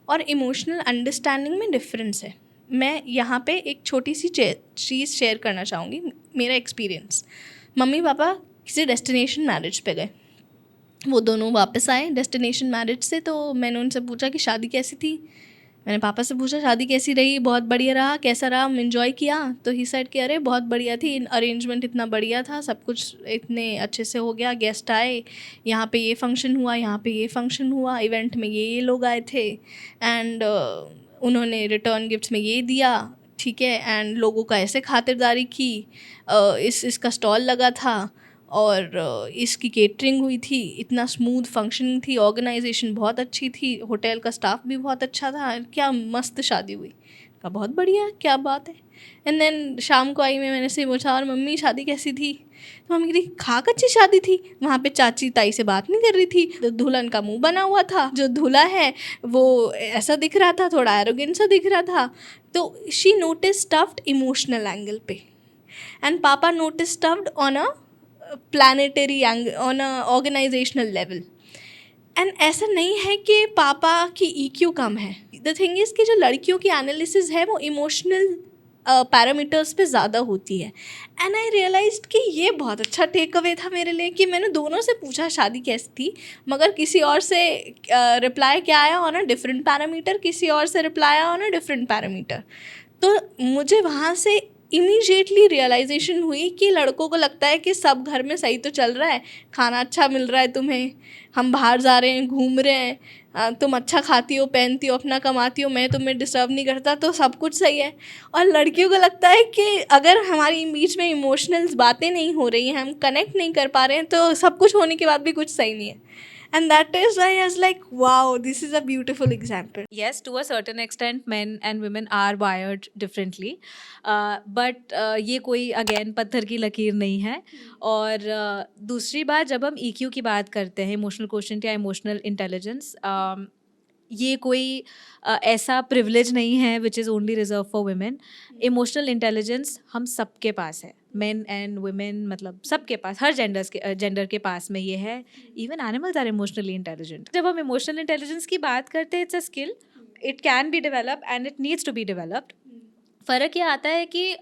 और इमोशनल अंडरस्टैंडिंग में डिफरेंस है। मैं यहाँ पे एक छोटी सी चीज़ शेयर करना चाहूँगी, मेरा एक्सपीरियंस। मम्मी पापा किसी डेस्टिनेशन मैरिज पे गए, वो दोनों वापस आए डेस्टिनेशन मैरिज से, तो मैंने उनसे पूछा कि शादी कैसी थी। मैंने पापा से पूछा शादी कैसी रही, बहुत बढ़िया रहा, कैसा रहा, हम इन्जॉय किया। तो ही सेड कि अरे बहुत बढ़िया थी, अरेंजमेंट इतना बढ़िया था, सब कुछ इतने अच्छे से हो गया, गेस्ट आए, यहाँ पे ये फंक्शन हुआ, यहाँ पे ये फंक्शन हुआ, इवेंट में ये लोग आए थे, एंड उन्होंने रिटर्न गिफ्ट्स में ये दिया, ठीक है, एंड लोगों का ऐसे खातिरदारी की, इसका स्टॉल लगा था और इसकी केटरिंग हुई थी, इतना स्मूथ फंक्शनिंग थी, ऑर्गेनाइजेशन बहुत अच्छी थी, होटल का स्टाफ भी बहुत अच्छा था, क्या मस्त शादी हुई। कहा बहुत बढ़िया, क्या बात है। एंड देन शाम को आई मैंने से पूछा और मम्मी शादी कैसी थी, तो मम्मी कही खाक अच्छी शादी थी, वहाँ पे चाची ताई से बात नहीं कर रही थी, तो दुल्हन का मुंह बना हुआ था, जो दूल्हा है वो ऐसा दिख रहा था, थोड़ा एरोगेंट सा दिख रहा था। तो she notice stuffed emotional angle पे, एंड पापा notice stuffed on a planetary angle, on a organizational level. And ऐसा नहीं है कि पापा की EQ कम है। द थिंग इज़ कि जो लड़कियों की एनालिसिस है वो इमोशनल पैरामीटर्स पे ज़्यादा होती है। एंड आई रियलाइज्ड कि ये बहुत अच्छा टेक अवे था मेरे लिए कि मैंने दोनों से पूछा शादी कैसी थी, मगर किसी और से रिप्लाई क्या आया ऑन अ डिफरेंट पैरामीटर, किसी और से रिप्लाई आया ऑन अ डिफरेंट पैरामीटर। तो मुझे वहाँ से इमीडिएटली रियलाइजेशन हुई कि लड़कों को लगता है कि सब घर में सही तो चल रहा है, खाना अच्छा मिल रहा है तुम्हें, हम बाहर जा रहे हैं, घूम रहे हैं, तुम अच्छा खाती हो, पहनती हो, अपना कमाती हो, मैं तुम्हें डिस्टर्ब नहीं करता, तो सब कुछ सही है। और लड़कियों को लगता है कि अगर हमारी बीच में इमोशनल्स बातें नहीं हो रही हैं, हम कनेक्ट नहीं कर पा रहे हैं, तो सब कुछ होने के बाद भी कुछ सही नहीं है। And that is why I was like, wow, this is a beautiful example. Yes, to a certain extent, men and women are wired differently. But ये कोई again पत्थर की लकीर नहीं है। और दूसरी बात, जब हम EQ की बात करते हैं, इमोशनल क्वोशेंट या इमोशनल इंटेलिजेंस, ये कोई ऐसा प्रिविलेज नहीं है which is only reserve for women. Emotional intelligence हम सबके पास है, मेन एंड वुमेन, मतलब सबके पास, हर जेंडर के पास में ये है। Even animals are emotionally intelligent. जब हम इमोशनल इंटेलिजेंस की बात करते हैं, it's a skill, it can be develop and it needs to be developed. फ़र्क ये आता है कि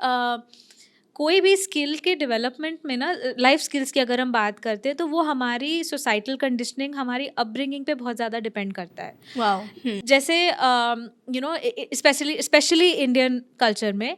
कोई भी स्किल के डेवलपमेंट में ना, लाइफ स्किल्स की अगर हम बात करते हैं तो वो हमारी सोसाइटल कंडीशनिंग, हमारी अपब्रिंगिंग पे बहुत ज़्यादा डिपेंड करता है। Wow. जैसे you know, especially Indian culture में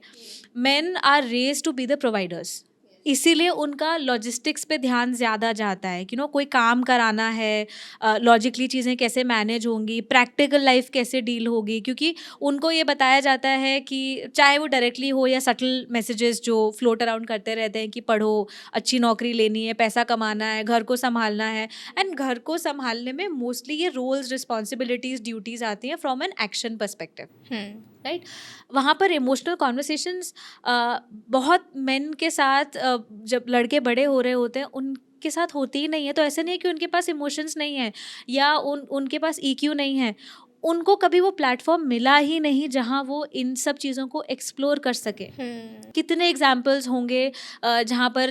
men are raised to be the providers, इसीलिए उनका लॉजिस्टिक्स पे ध्यान ज़्यादा जाता है कि कोई काम कराना है, लॉजिकली चीज़ें कैसे मैनेज होंगी, प्रैक्टिकल लाइफ कैसे डील होगी, क्योंकि उनको ये बताया जाता है कि चाहे वो डायरेक्टली हो या सटल मैसेजेस जो फ्लोट अराउंड करते रहते हैं कि पढ़ो, अच्छी नौकरी लेनी है, पैसा कमाना है, घर को संभालना है। एंड घर को संभालने में मोस्टली ये रोल्स, रिस्पॉन्सिबिलिटीज़, ड्यूटीज़ आती हैं from an action perspective, right. वहाँ पर इमोशनल कॉन्वर्सेशंस बहुत मेन के साथ जब लड़के बड़े हो रहे होते हैं उनके साथ होती ही नहीं है। तो ऐसा नहीं है कि उनके पास इमोशंस नहीं है या उनके पास EQ नहीं है, उनको कभी वो प्लेटफॉर्म मिला ही नहीं जहाँ वो इन सब चीज़ों को एक्सप्लोर कर सके। कितने एग्जाम्पल्स होंगे जहाँ पर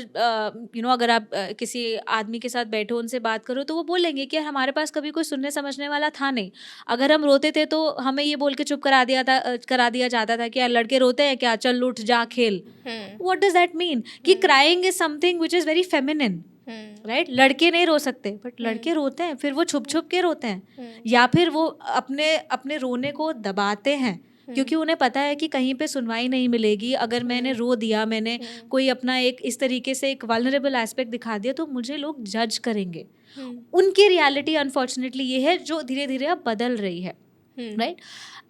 अगर आप किसी आदमी के साथ बैठो, उनसे बात करो, तो वो बोलेंगे कि हमारे पास कभी कोई सुनने समझने वाला था नहीं। अगर हम रोते थे तो हमें ये बोल के चुप करा दिया जाता था कि यार लड़के रोते हैं क्या, चल उठ जा खेल। व्हाट डज दैट मीन कि crying is something which is very feminine, right. लड़के नहीं रो सकते बट लड़के रोते हैं, फिर वो छुप छुप के रोते हैं या फिर वो अपने रोने को दबाते हैं क्योंकि उन्हें पता है कि कहीं पे सुनवाई नहीं मिलेगी। अगर मैंने रो दिया, मैंने कोई अपना एक इस तरीके से एक वल्नरेबल एस्पेक्ट दिखा दिया तो मुझे लोग जज करेंगे। उनकी रियलिटी अनफॉर्चुनेटली ये है जो धीरे धीरे अब बदल रही है, राइट।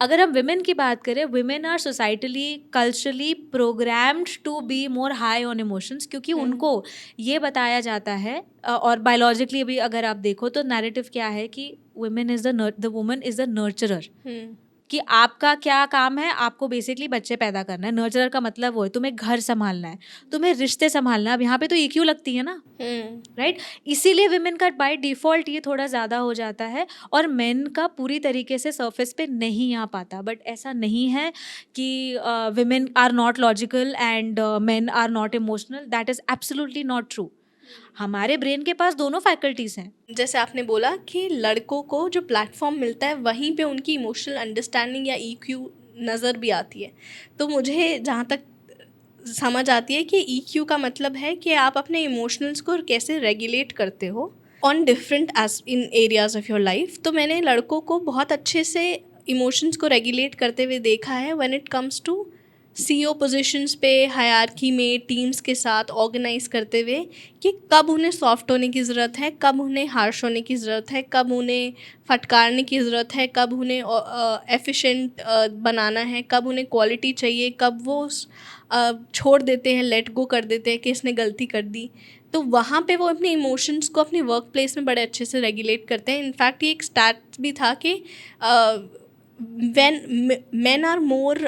अगर हम विमेन की बात करें, women are societally culturally programmed to be more high on emotions, क्योंकि उनको ये बताया जाता है और बायोलॉजिकली भी अगर आप देखो तो नैरेटिव क्या है कि women is the woman is the नर्चरर, कि आपका क्या काम है, आपको बेसिकली बच्चे पैदा करना है। नर्चरर का मतलब वो है तुम्हें घर संभालना है, तुम्हें रिश्ते संभालना है। अब यहाँ पे तो EQ लगती है ना, राइट। इसीलिए विमेन का बाय डिफॉल्ट ये थोड़ा ज़्यादा हो जाता है और मेन का पूरी तरीके से सरफेस पे नहीं आ पाता। बट ऐसा नहीं है कि women are not logical and men are not emotional, that is absolutely not true. हमारे ब्रेन के पास दोनों फैकल्टीज़ हैं। जैसे आपने बोला कि लड़कों को जो प्लेटफॉर्म मिलता है वहीं पे उनकी इमोशनल अंडरस्टैंडिंग या EQ नज़र भी आती है। तो मुझे जहाँ तक समझ आती है कि EQ का मतलब है कि आप अपने इमोशनल्स को कैसे रेगुलेट करते हो on different in areas of your life. तो मैंने लड़कों को बहुत अच्छे से इमोशंस को रेगुलेट करते हुए देखा है when it comes to CEO positions पे, हायरार्की में, टीम्स के साथ ऑर्गेनाइज करते हुए कि कब उन्हें सॉफ्ट होने की ज़रूरत है, कब उन्हें हार्श होने की ज़रूरत है, कब उन्हें फटकारने की ज़रूरत है, कब उन्हें एफिशिएंट बनाना है, कब उन्हें क्वालिटी चाहिए, कब वो छोड़ देते हैं, लेट गो कर देते हैं कि इसने गलती कर दी। तो वहाँ पे वो अपने इमोशंस को अपने वर्क प्लेस में बड़े अच्छे से रेगुलेट करते हैं। इनफैक्ट ये एक स्टैट भी था कि when men are more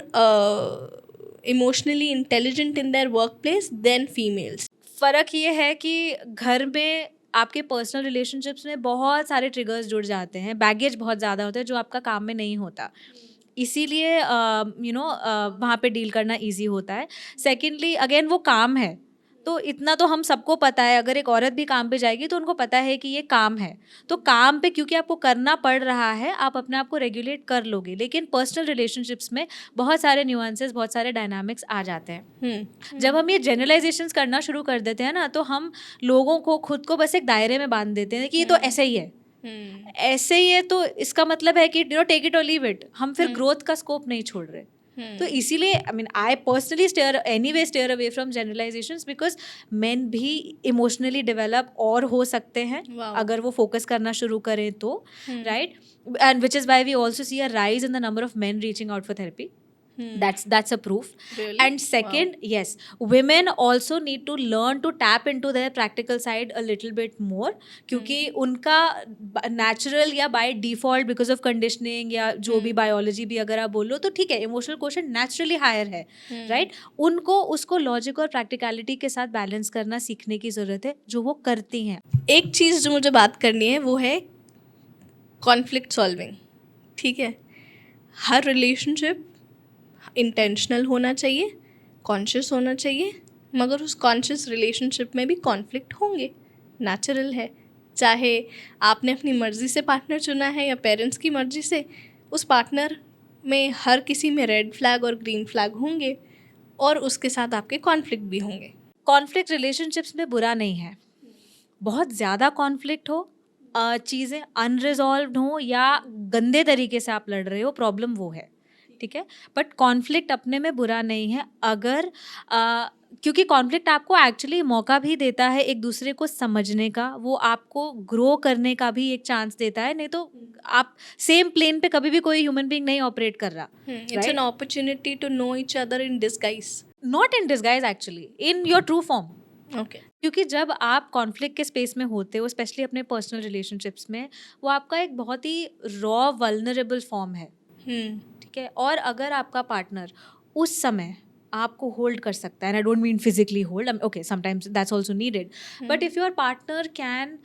emotionally intelligent in their workplace than females. फ़र्क ये है कि घर में आपके पर्सनल रिलेशनशिप्स में बहुत सारे ट्रिगर्स जुड़ जाते हैं, बैगेज बहुत ज़्यादा होता है जो आपका काम में नहीं होता, इसीलिए वहाँ पे डील करना इजी होता है। सेकेंडली अगेन वो काम है, तो इतना तो हम सबको पता है, अगर एक औरत भी काम पे जाएगी तो उनको पता है कि ये काम है, तो काम पे क्योंकि आपको करना पड़ रहा है आप अपने आप को रेगुलेट कर लोगे। लेकिन पर्सनल रिलेशनशिप्स में बहुत सारे न्यूएंसेस, बहुत सारे डायनामिक्स आ जाते हैं। जब हम ये जनरलाइजेशंस करना शुरू कर देते हैं ना, तो हम लोगों को, खुद को बस एक दायरे में बांध देते हैं कि ये तो ऐसे ही है, ऐसे ही है, तो इसका मतलब है कि टेक इट और लीव इट। हम फिर ग्रोथ का स्कोप नहीं छोड़ रहे। तो इसीलिए I personally steer away from generalizations because men भी इमोशनली डेवलप और हो सकते हैं अगर वो फोकस करना शुरू करें तो, right. And which is why we also see a rise in the number of men reaching out for therapy. That's a proof. Really? And second, yes, women also need to learn to tap into their practical side a little bit more, क्योंकि उनका natural या by default because of conditioning या जो भी biology भी अगर आप बोलो तो ठीक है, emotional quotient naturally higher है, right? उनको उसको logic और practicality के साथ balance करना सीखने की ज़रूरत है, जो वो करती हैं. एक चीज़ जो मुझे बात करनी है वो है conflict solving. ठीक है, हर रिलेशनशिप इंटेंशनल होना चाहिए, कॉन्शियस होना चाहिए, मगर उस कॉन्शियस रिलेशनशिप में भी कॉन्फ्लिक्ट होंगे, नेचुरल है। चाहे आपने अपनी मर्ज़ी से पार्टनर चुना है या पेरेंट्स की मर्ज़ी से, उस पार्टनर में हर किसी में रेड फ्लैग और ग्रीन फ्लैग होंगे और उसके साथ आपके कॉन्फ्लिक्ट भी होंगे. कॉन्फ्लिक्ट रिलेशनशिप्स में बुरा नहीं है, बहुत ज़्यादा कॉन्फ्लिक्ट हो, चीज़ें अनरिजॉल्व्ड हो या गंदे तरीके से आप लड़ रहे हो, प्रॉब्लम वो है ठीक है, बट कॉन्फ्लिक्ट अपने में बुरा नहीं है अगर क्योंकि कॉन्फ्लिक्ट आपको एक्चुअली मौका भी देता है एक दूसरे को समझने का, वो आपको ग्रो करने का भी एक चांस देता है, नहीं तो आप सेम प्लेन पे कभी भी कोई ह्यूमन बीइंग नहीं ऑपरेट कर रहा, it's an opportunity to know each other in disguise, not in disguise actually, in your true form. Okay. क्योंकि जब आप कॉन्फ्लिक्ट के स्पेस में होते हो, स्पेशली अपने पर्सनल रिलेशनशिप्स में, वो आपका एक बहुत ही रॉ वल्नरेबल फॉर्म है, ठीक है। और अगर आपका पार्टनर उस समय आपको होल्ड कर सकता है, and I don't mean physically hold, okay sometimes that's also needed, but if your partner can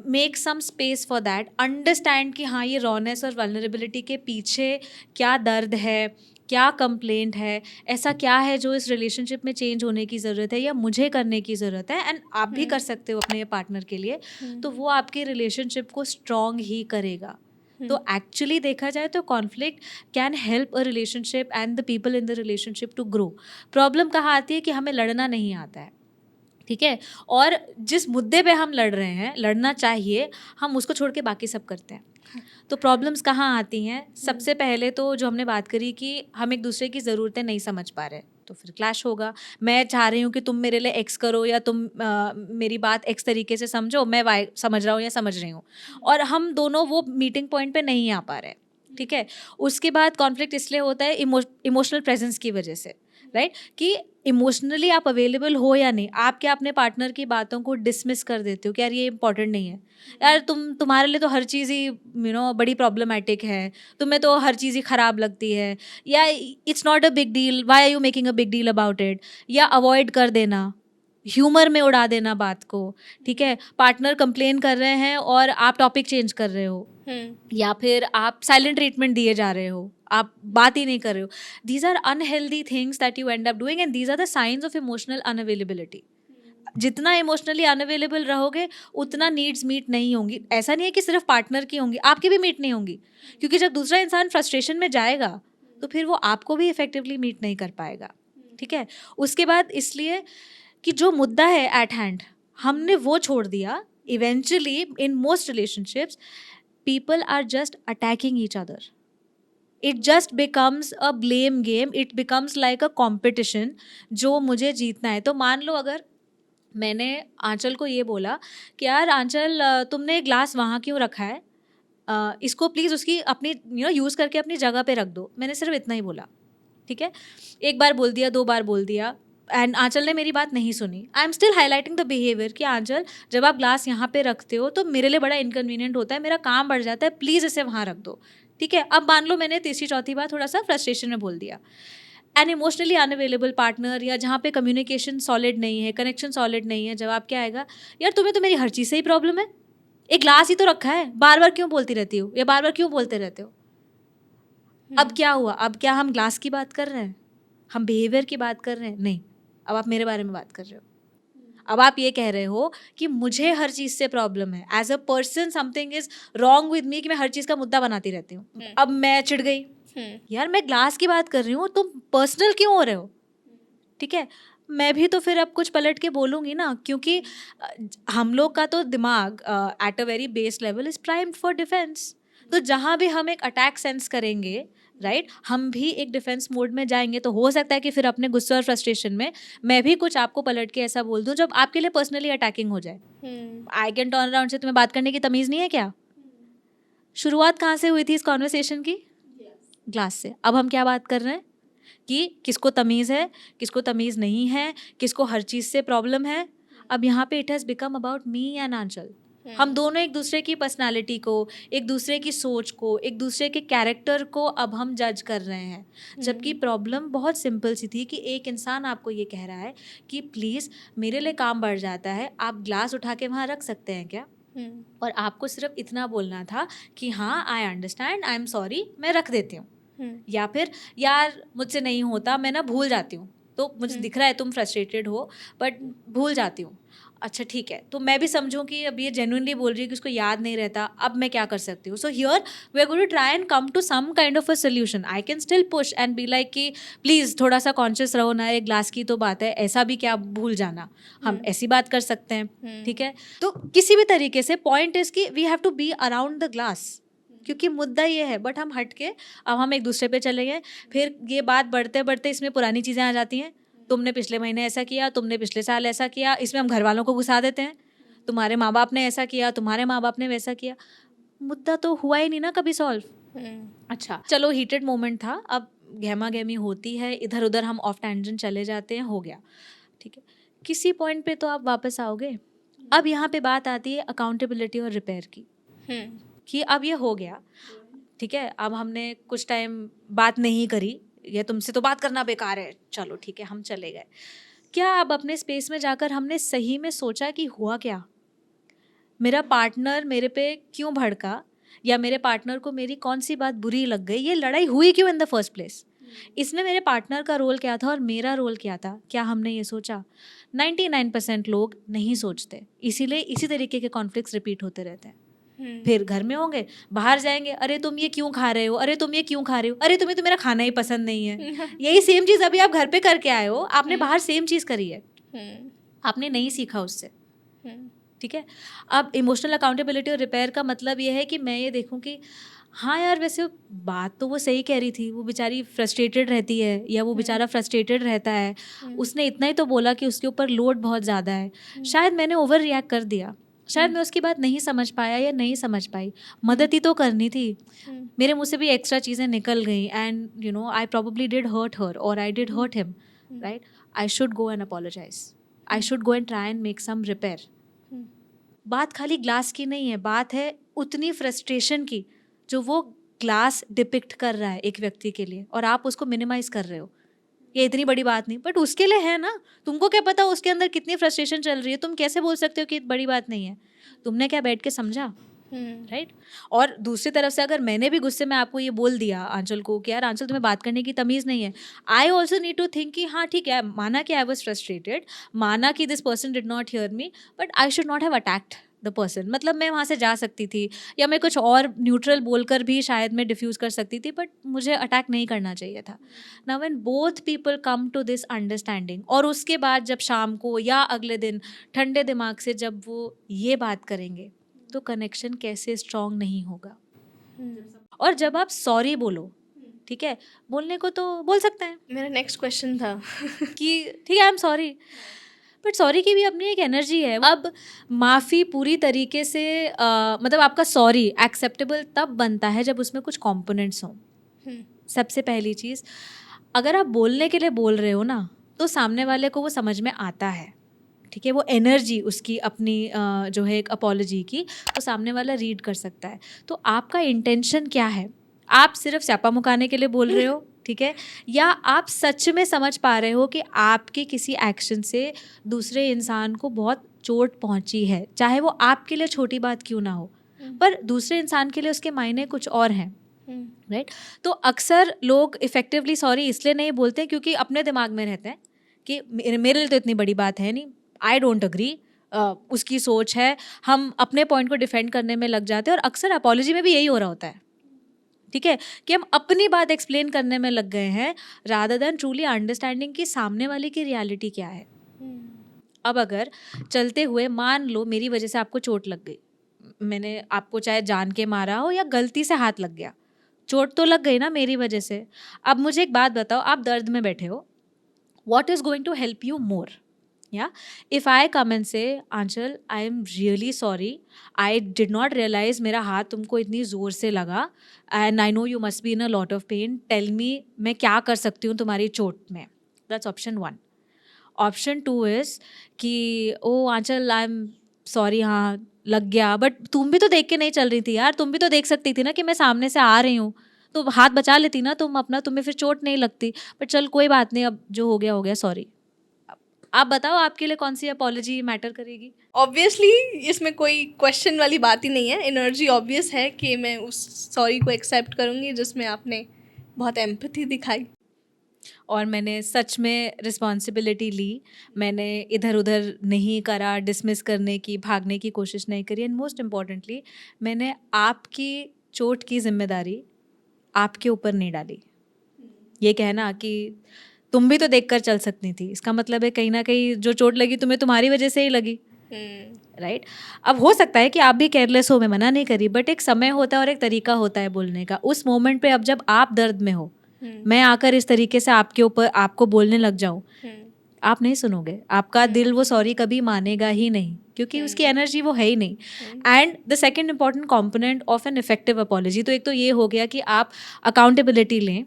make some space for that, understand कि हाँ ये रॉनेस और वल्नरेबिलिटी के पीछे क्या दर्द है, क्या कंप्लेंट है, ऐसा क्या है जो इस रिलेशनशिप में चेंज होने की ज़रूरत है या मुझे करने की ज़रूरत है, एंड आप भी कर सकते हो अपने पार्टनर के लिए, तो वो आपके रिलेशनशिप को स्ट्रॉन्ग ही करेगा। तो एक्चुअली देखा जाए तो conflict can help a relationship and the people in the relationship to grow. Problem कहाँ आती है कि हमें लड़ना नहीं आता है, ठीक है, और जिस मुद्दे पे हम लड़ रहे हैं, लड़ना चाहिए, हम उसको छोड़ के बाकी सब करते हैं। तो प्रॉब्लम्स कहाँ आती हैं? सबसे पहले तो जो हमने बात करी कि हम एक दूसरे की ज़रूरतें नहीं समझ पा रहे, तो फिर क्लैश होगा। मैं चाह रही हूँ कि तुम मेरे लिए एक्स करो या तुम मेरी बात एक्स तरीके से समझो, मैं वाई समझ रहा हूँ या समझ रही हूँ, और हम दोनों वो मीटिंग पॉइंट पे नहीं आ पा रहे, ठीक है। उसके बाद कॉन्फ्लिक्ट इसलिए होता है इमोशनल प्रेजेंस की वजह से, राइट, कि इमोशनली आप अवेलेबल हो या नहीं, आप क्या अपने पार्टनर की बातों को डिसमिस कर देते हो कि यार ये इंपॉर्टेंट नहीं है, यार तुम्हारे लिए तो हर चीज़ ही बड़ी प्रॉब्लमेटिक है, तुम्हें तो हर चीज़ ही ख़राब लगती है, या it's not a big deal, why are you making a big deal about it, या अवॉइड कर देना, ह्यूमर में उड़ा देना बात को, ठीक है। पार्टनर कंप्लेन कर रहे हैं और आप टॉपिक चेंज कर रहे हो, या फिर आप साइलेंट ट्रीटमेंट दिए जा रहे हो, आप बात ही नहीं कर रहे हो। These are unhealthy things that you end up doing, and these are the science of emotional unavailability. जितना इमोशनली अनअवेलेबल रहोगे उतना नीड्स मीट नहीं होंगी। ऐसा नहीं है कि सिर्फ पार्टनर की होंगी, आपकी भी मीट नहीं होंगी, क्योंकि जब दूसरा इंसान फ्रस्ट्रेशन में जाएगा तो फिर वो आपको भी इफेक्टिवली मीट नहीं कर पाएगा, ठीक है। उसके बाद इसलिए कि जो मुद्दा है एट हैंड हमने वो छोड़ दिया। Eventually in most relationships people are just attacking each other. It just becomes a blame game. It becomes like a competition जो मुझे जीतना है। तो मान लो अगर मैंने आंचल को ये बोला कि यार आंचल तुमने ग्लास वहाँ क्यों रखा है, इसको प्लीज़ उसकी अपनी यूज़ करके अपनी जगह पे रख दो। मैंने सिर्फ इतना ही बोला, ठीक है। एक बार बोल दिया, 2 बार बोल दिया, एंड आंचल ने मेरी बात नहीं सुनी। I am still highlighting the behaviour कि आंचल जब आप ग्लास यहाँ पे रखते हो तो मेरे लिए बड़ा इनकन्वीनियंट होता है, मेरा काम बढ़ जाता है, प्लीज़ इसे वहाँ रख दो, ठीक है। अब मान लो मैंने तीसरी चौथी बार थोड़ा सा फ्रस्ट्रेशन में बोल दिया। एन इमोशनली अनअवेलेबल पार्टनर, या जहाँ पे कम्युनिकेशन सॉलिड नहीं है, कनेक्शन सॉलिड नहीं है, जवाब क्या आएगा? यार तुम्हें तो मेरी हर चीज़ से ही प्रॉब्लम है, एक ग्लास ही तो रखा है, बार बार क्यों बोलती रहती हो, या बार बार क्यों बोलते रहते हो। अब क्या हुआ? अब क्या हम ग्लास की बात कर रहे हैं, हम बिहेवियर की बात कर रहे हैं? नहीं, अब आप मेरे बारे में बात कर रहे हो। अब आप ये कह रहे हो कि मुझे हर चीज़ से प्रॉब्लम है, as a person something is wrong with me, कि मैं हर चीज़ का मुद्दा बनाती रहती हूँ। अब मैं चिढ़ गई, यार मैं ग्लास की बात कर रही हूँ, तुम पर्सनल क्यों हो रहे हो, ठीक है। मैं भी तो फिर अब कुछ पलट के बोलूँगी ना, क्योंकि हम लोग का तो दिमाग at a very base level is primed for defence. तो जहाँ भी हम एक अटैक सेंस करेंगे, राइट, हम भी एक डिफेंस मोड में जाएंगे। तो हो सकता है कि फिर अपने गुस्से और फ्रस्ट्रेशन में मैं भी कुछ आपको पलट के ऐसा बोल दूं जब आपके लिए पर्सनली अटैकिंग हो जाए। आई कैन टर्न अराउंड से तुम्हें बात करने की तमीज़ नहीं है क्या? शुरुआत कहाँ से हुई थी इस कॉन्वर्सेशन की? ग्लास से। अब हम क्या बात कर रहे हैं कि किसको तमीज़ है, किसको तमीज़ नहीं है, किसको हर चीज़ से प्रॉब्लम है। अब यहाँ पे it has become about me and Anchal. हम दोनों एक दूसरे की पर्सनालिटी को, एक दूसरे की सोच को, एक दूसरे के कैरेक्टर को अब हम जज कर रहे हैं, जबकि प्रॉब्लम बहुत सिंपल सी थी कि एक इंसान आपको ये कह रहा है कि प्लीज़ मेरे लिए काम बढ़ जाता है, आप ग्लास उठा के वहाँ रख सकते हैं क्या? और आपको सिर्फ इतना बोलना था कि हाँ I understand, I am sorry, मैं रख देती हूँ, या फिर यार मुझसे नहीं होता, मैं ना भूल जाती हूँ, तो मुझे दिख रहा है तुम फ्रस्ट्रेटेड हो बट भूल जाती हूँ। अच्छा ठीक है, तो मैं भी समझूं कि अब ये जेन्युइनली बोल रही है कि उसको याद नहीं रहता, अब मैं क्या कर सकती हूँ? So here we are going to try and come to some kind of a solution. I can still push and be like कि प्लीज़ थोड़ा सा कॉन्शियस रहो ना, एक ग्लास की तो बात है, ऐसा भी क्या भूल जाना, हम ऐसी बात कर सकते हैं, ठीक है। तो किसी भी तरीके से पॉइंट इज कि we have to be around the glass, क्योंकि मुद्दा ये है, बट हम हट के अब हम एक दूसरे पे चले गए। फिर ये बात बढ़ते बढ़ते इसमें पुरानी चीज़ें आ जाती हैं, तुमने पिछले महीने ऐसा किया, तुमने पिछले साल ऐसा किया, इसमें हम घर वालों को घुसा देते हैं, तुम्हारे माँ बाप ने ऐसा किया, तुम्हारे माँ बाप ने वैसा किया। मुद्दा तो हुआ ही नहीं ना कभी सॉल्व। अच्छा चलो हीटेड मोमेंट था, अब गहमा गहमी होती है, इधर उधर हम ऑफ टेंजेंट चले जाते हैं, हो गया ठीक है। किसी पॉइंट पे तो आप वापस आओगे। अब यहाँ पे बात आती है अकाउंटेबिलिटी और रिपेयर की, कि अब ये हो गया ठीक है, अब हमने कुछ टाइम बात नहीं करी, ये तुमसे तो बात करना बेकार है, चलो ठीक है हम चले गए। क्या अब अपने स्पेस में जाकर हमने सही में सोचा कि हुआ क्या, मेरा पार्टनर मेरे पे क्यों भड़का, या मेरे पार्टनर को मेरी कौन सी बात बुरी लग गई, ये लड़ाई हुई क्यों इन द फर्स्ट प्लेस, इसमें मेरे पार्टनर का रोल क्या था और मेरा रोल क्या था, क्या हमने ये सोचा? 99% लोग नहीं सोचते, इसीलिए इसी तरीके के कॉन्फ्लिक्ट्स रिपीट होते रहते हैं। फिर घर में होंगे, बाहर जाएंगे, अरे तुम ये क्यों खा रहे हो, अरे तुम ये क्यों खा रहे हो, अरे तुम्हें तो मेरा खाना ही पसंद नहीं है। यही सेम चीज़ अभी आप घर पे करके आए हो, आपने बाहर सेम चीज़ करी है, आपने नहीं सीखा उससे ठीक है। अब इमोशनल अकाउंटेबिलिटी और रिपेयर का मतलब ये है कि मैं ये देखूं कि हाँ यार वैसे बात तो वो सही कह रही थी, वो बेचारी फ्रस्ट्रेटेड रहती है या वो बेचारा फ्रस्ट्रेटेड रहता है, उसने इतना ही तो बोला कि उसके ऊपर लोड बहुत ज़्यादा है, शायद मैंने ओवर रिएक्ट कर दिया, शायद मैं उसकी बात नहीं समझ पाया या नहीं समझ पाई, मदद ही तो करनी थी, मेरे मुँह से भी एक्स्ट्रा चीज़ें निकल गई, and you know I probably did hurt her और I did hurt him, right. I should go and apologise, I should go and try and make some repair. बात खाली ग्लास की नहीं है, बात है उतनी फ्रस्ट्रेशन की जो वो ग्लास डिपिक्ट कर रहा है एक व्यक्ति के लिए, और आप उसको मिनिमाइज कर रहे हो, ये इतनी बड़ी बात नहीं, बट उसके लिए है ना, तुमको क्या पता उसके अंदर कितनी फ्रस्ट्रेशन चल रही है, तुम कैसे बोल सकते हो कि बड़ी बात नहीं है, तुमने क्या बैठ के समझा, राइट। और दूसरी तरफ से अगर मैंने भी गुस्से में आपको ये बोल दिया आंचल को कि यार आंचल तुम्हें बात करने की तमीज़ नहीं है, I also need to think कि हाँ ठीक है, माना कि आई वॉज फ्रस्ट्रेटेड, माना कि this person did not hear me, but I should not have attacked the person, मतलब मैं वहाँ से जा सकती थी या मैं कुछ और न्यूट्रल बोलकर भी शायद मैं डिफ्यूज़ कर सकती थी, बट मुझे अटैक नहीं करना चाहिए था। Now when both people come to this understanding, और उसके बाद जब शाम को या अगले दिन ठंडे दिमाग से जब वो ये बात करेंगे, तो कनेक्शन कैसे स्ट्रॉन्ग नहीं होगा। और जब आप सॉरी बोलो, ठीक है, बोलने को तो बोल सकते हैं, मेरा नेक्स्ट क्वेश्चन था कि ठीक है I am sorry, but sorry की भी अपनी एक एनर्जी है। अब माफ़ी पूरी तरीके से मतलब आपका सॉरी एक्सेप्टेबल तब बनता है जब उसमें कुछ कंपोनेंट्स हों। सबसे पहली चीज़, अगर आप बोलने के लिए बोल रहे हो ना, तो सामने वाले को वो समझ में आता है, ठीक है, वो एनर्जी उसकी अपनी जो है एक अपॉलॉजी की, तो सामने वाला रीड कर सकता है। तो आपका इंटेंशन क्या है, आप सिर्फ स्यापा मुकाने के लिए बोल रहे हो, ठीक है, या आप सच में समझ पा रहे हो कि आपके किसी एक्शन से दूसरे इंसान को बहुत चोट पहुंची है, चाहे वो आपके लिए छोटी बात क्यों ना हो, पर दूसरे इंसान के लिए उसके मायने कुछ और हैं, राइट। तो अक्सर लोग इफ़ेक्टिवली सॉरी इसलिए नहीं बोलते हैं क्योंकि अपने दिमाग में रहते हैं कि मेरे लिए तो इतनी बड़ी बात है नहीं, आई डोंट अग्री, उसकी सोच है, हम अपने पॉइंट को डिफेंड करने में लग जाते हैं, और अक्सर अपॉलॉजी में भी यही हो रहा होता है, ठीक है, कि हम अपनी बात एक्सप्लेन करने में लग गए हैं रादर देन ट्रूली अंडरस्टैंडिंग कि सामने वाले की रियलिटी क्या है। अब अगर चलते हुए मान लो मेरी वजह से आपको चोट लग गई, मैंने आपको चाहे जान के मारा हो या गलती से हाथ लग गया, चोट तो लग गई ना मेरी वजह से। अब मुझे एक बात बताओ, आप दर्द में बैठे हो, what is going to help you more? Yeah, if I come and say Aanchal, I am really sorry, I did not realize मेरा हाथ तुमको इतनी ज़ोर से लगा, and I know you must be in a lot of pain, tell me मैं क्या कर सकती हूँ तुम्हारी चोट में। That's option 1. Option 2 is कि ओ आंचल आई एम सॉरी, हाँ लग गया, बट तुम भी तो देख के नहीं चल रही थी यार, तुम भी तो देख सकती थी ना कि मैं सामने से आ रही हूँ, तो हाथ बचा लेती ना तुम अपना, तुम्हें फिर चोट नहीं लगती, बट चल कोई बात नहीं, अब जो हो गया सॉरी। आप बताओ आपके लिए कौन सी अपॉलॉजी मैटर करेगी? ऑब्वियसली इसमें कोई क्वेश्चन वाली बात ही नहीं है, एनर्जी ऑब्वियस है कि मैं उस सॉरी को एक्सेप्ट करूँगी जिसमें आपने बहुत एम्पैथी दिखाई, और मैंने सच में रिस्पॉन्सिबिलिटी ली, मैंने इधर उधर नहीं करा, डिसमिस करने की, भागने की कोशिश नहीं करी, एंड मोस्ट इम्पॉर्टेंटली मैंने आपकी चोट की जिम्मेदारी आपके ऊपर नहीं डाली। ये कहना कि तुम भी तो देखकर चल सकती थी, इसका मतलब है कहीं ना कहीं जो चोट लगी तुम्हें तुम्हारी वजह से ही लगी, राइट अब हो सकता है कि आप भी केयरलेस हो, मैं मना नहीं करी, बट एक समय होता है और एक तरीका होता है बोलने का। उस मोमेंट पे अब जब आप दर्द में हो, मैं आकर इस तरीके से आपके ऊपर आपको बोलने लग जाऊं, आप नहीं सुनोगे, आपका दिल वो सॉरी कभी मानेगा ही नहीं, क्योंकि उसकी एनर्जी वो है ही नहीं। And the second important component of an effective apology, तो एक तो ये हो गया कि आप अकाउंटेबिलिटी लें,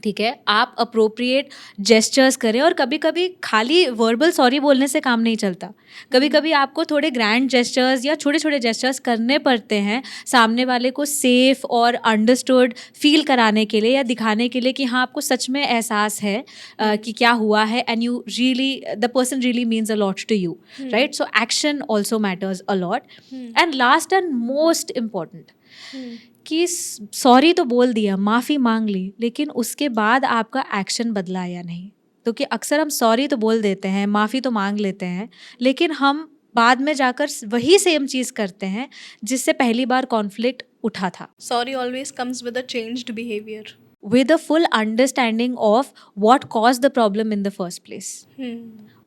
ठीक है, आप अप्रोप्रिएट जेस्चर्स करें, और कभी कभी खाली वर्बल सॉरी बोलने से काम नहीं चलता, कभी कभी आपको थोड़े ग्रैंड जेस्चर्स या छोटे छोटे जेस्चर्स करने पड़ते हैं सामने वाले को सेफ और अंडरस्टूड फील कराने के लिए, या दिखाने के लिए कि हाँ आपको सच में एहसास है कि क्या हुआ है, and you really the person really means a lot to you, right? So action also matters a lot. And last and most important कि सॉरी तो बोल दिया, माफ़ी मांग ली, लेकिन उसके बाद आपका एक्शन बदला या नहीं। तो कि अक्सर हम सॉरी तो बोल देते हैं, माफ़ी तो मांग लेते हैं, लेकिन हम बाद में जाकर वही सेम चीज़ करते हैं जिससे पहली बार कॉन्फ्लिक्ट उठा था। Sorry always comes with a changed behaviour, with a full understanding of what caused the problem in the first place.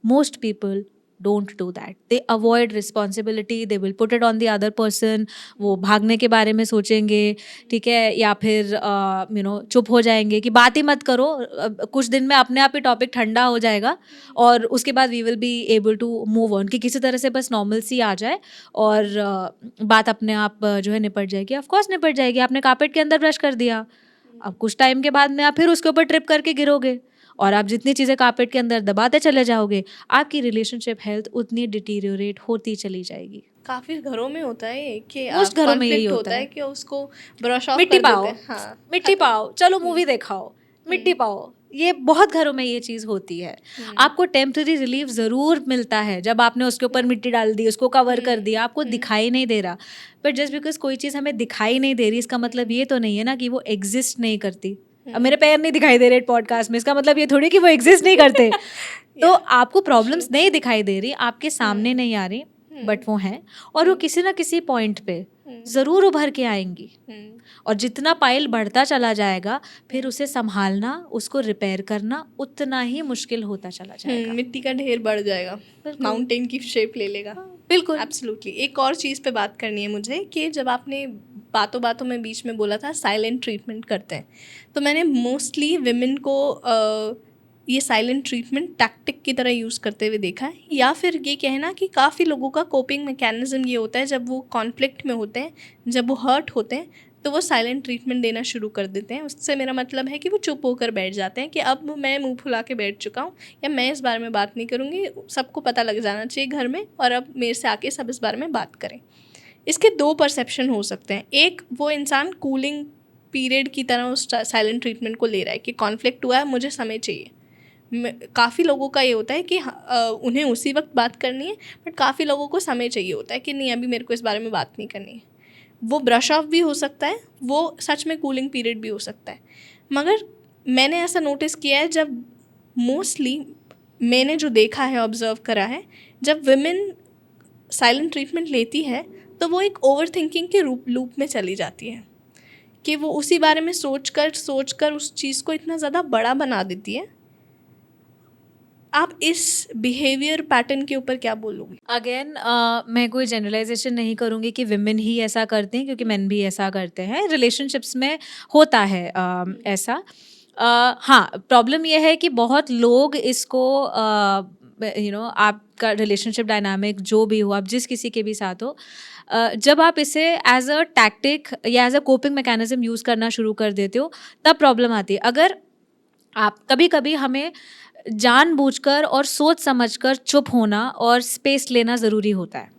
Most people don't do that. They avoid responsibility, they will put it on the other person. वो भागने के बारे में सोचेंगे, ठीक है, या फिर चुप हो जाएंगे कि बात ही मत करो, कुछ दिन में अपने आप ही टॉपिक ठंडा हो जाएगा और उसके बाद we will be able to move on, कि किसी तरह से बस नॉर्मल सी आ जाए और बात अपने आप जो है निपट जाएगी। ऑफ कोर्स निपट जाएगी, आपने कारपेट के अंदर ब्रश कर दिया, अब कुछ टाइम के बाद में आप फिर उसके ऊपर ट्रिप करके गिरोगे, और आप जितनी चीज़ें कारपेट के अंदर दबाते चले जाओगे, आपकी रिलेशनशिप हेल्थ उतनी डिटीरियोरेट होती चली जाएगी। काफी घरों में होता है कि most घरों में यही होता है कि उसको ब्रश ऑफ मिट्टी कर पाओ, देते हैं। हाँ, मिट्टी पाओ, चलो मूवी दिखाओ, मिट्टी पाओ, ये बहुत घरों में ये चीज़ होती है। आपको टेम्पररी रिलीफ ज़रूर मिलता है जब आपने उसके ऊपर मिट्टी डाल दी, उसको कवर कर दिया, आपको दिखाई नहीं दे रहा, बट जस्ट बिकॉज कोई चीज़ हमें दिखाई नहीं दे रही, इसका मतलब ये तो नहीं है ना कि वो एग्जिस्ट नहीं करती। अब मेरे पैर नहीं दिखाई दे रहे पॉडकास्ट में, इसका मतलब ये थोड़ी कि वो एग्जिस्ट नहीं करते। तो आपको प्रॉब्लम्स नहीं दिखाई दे रही, आपके सामने नहीं आ रही, बट वो हैं, और वो किसी ना किसी पॉइंट पे ज़रूर उभर के आएंगी, और जितना पाइल बढ़ता चला जाएगा, फिर उसे संभालना, उसको रिपेयर करना उतना ही मुश्किल होता चला जाएगा। मिट्टी का ढेर बढ़ जाएगा, माउंटेन की शेप ले लेगा। बिल्कुल, एब्सोल्युटली। एक और चीज़ पे बात करनी है मुझे कि जब आपने बातों बातों में बीच में बोला था साइलेंट ट्रीटमेंट करते हैं, तो मैंने मोस्टली विमेन को ये साइलेंट ट्रीटमेंट टैक्टिक की तरह यूज़ करते हुए देखा है, या फिर ये कहना कि काफ़ी लोगों का कोपिंग मैकेनिज्म ये होता है, जब वो कॉन्फ्लिक्ट में होते हैं, जब वो हर्ट होते हैं, तो वो साइलेंट ट्रीटमेंट देना शुरू कर देते हैं। उससे मेरा मतलब है कि वो चुप होकर बैठ जाते हैं कि अब मैं मुंह फुला के बैठ चुका हूँ, या मैं इस बारे में बात नहीं करूँगी, सबको पता लग जाना चाहिए घर में, और अब मेरे से आके सब इस बारे में बात करें। इसके दो परसेप्शन हो सकते हैं। एक, वो इंसान कूलिंग पीरियड की तरह उस साइलेंट ट्रीटमेंट को ले रहा है कि कॉन्फ्लिक्ट हुआ है, मुझे समय चाहिए। काफ़ी लोगों का ये होता है कि उन्हें उसी वक्त बात करनी है, बट काफ़ी लोगों को समय चाहिए होता है कि नहीं, अभी मेरे को इस बारे में बात नहीं करनी है। वो ब्रश ऑफ भी हो सकता है, वो सच में कूलिंग पीरियड भी हो सकता है। मगर मैंने ऐसा नोटिस किया है, जब मोस्टली मैंने जो देखा है, ऑब्ज़र्व करा है, जब विमेन साइलेंट ट्रीटमेंट लेती है तो वो एक ओवर थिंकिंग के लूप में चली जाती है कि वो उसी बारे में सोच कर उस चीज़ को इतना ज़्यादा बड़ा बना देती है। आप इस बिहेवियर पैटर्न के ऊपर क्या बोलोगे? अगेन मैं कोई जनरलाइजेशन नहीं करूँगी कि विमेन ही ऐसा करते हैं, क्योंकि मेन भी ऐसा करते हैं, रिलेशनशिप्स में होता है ऐसा। हाँ, प्रॉब्लम यह है कि बहुत लोग इसको आपका रिलेशनशिप डायनामिक जो भी हो, आप जिस किसी के भी साथ हो, जब आप इसे एज अ टैक्टिक या as a coping mechanism use करना शुरू कर देते हो, तब प्रॉब्लम आती है। अगर आप कभी हमें जानबूझकर और सोच समझकर चुप होना और स्पेस लेना ज़रूरी होता है,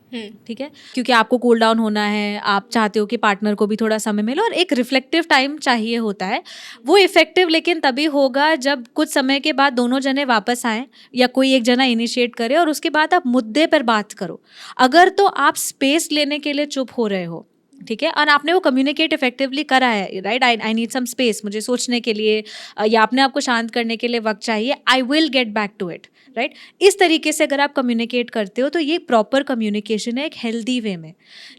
ठीक है, क्योंकि आपको कूल डाउन होना है, आप चाहते हो कि पार्टनर को भी थोड़ा समय मिले, और एक रिफ्लेक्टिव टाइम चाहिए होता है। वो इफेक्टिव लेकिन तभी होगा जब कुछ समय के बाद दोनों जने वापस आएँ, या कोई एक जना इनिशिएट करे, और उसके बाद आप मुद्दे पर बात करो। अगर तो आप स्पेस लेने के लिए चुप हो रहे हो, ठीक है, और आपने वो कम्युनिकेट इफेक्टिवली करा है, right, I need some space, मुझे सोचने के लिए या अपने आप को शांत करने के लिए वक्त चाहिए, I will get back to it, right. इस तरीके से अगर आप कम्युनिकेट करते हो तो ये प्रॉपर कम्युनिकेशन है, एक हेल्दी वे में।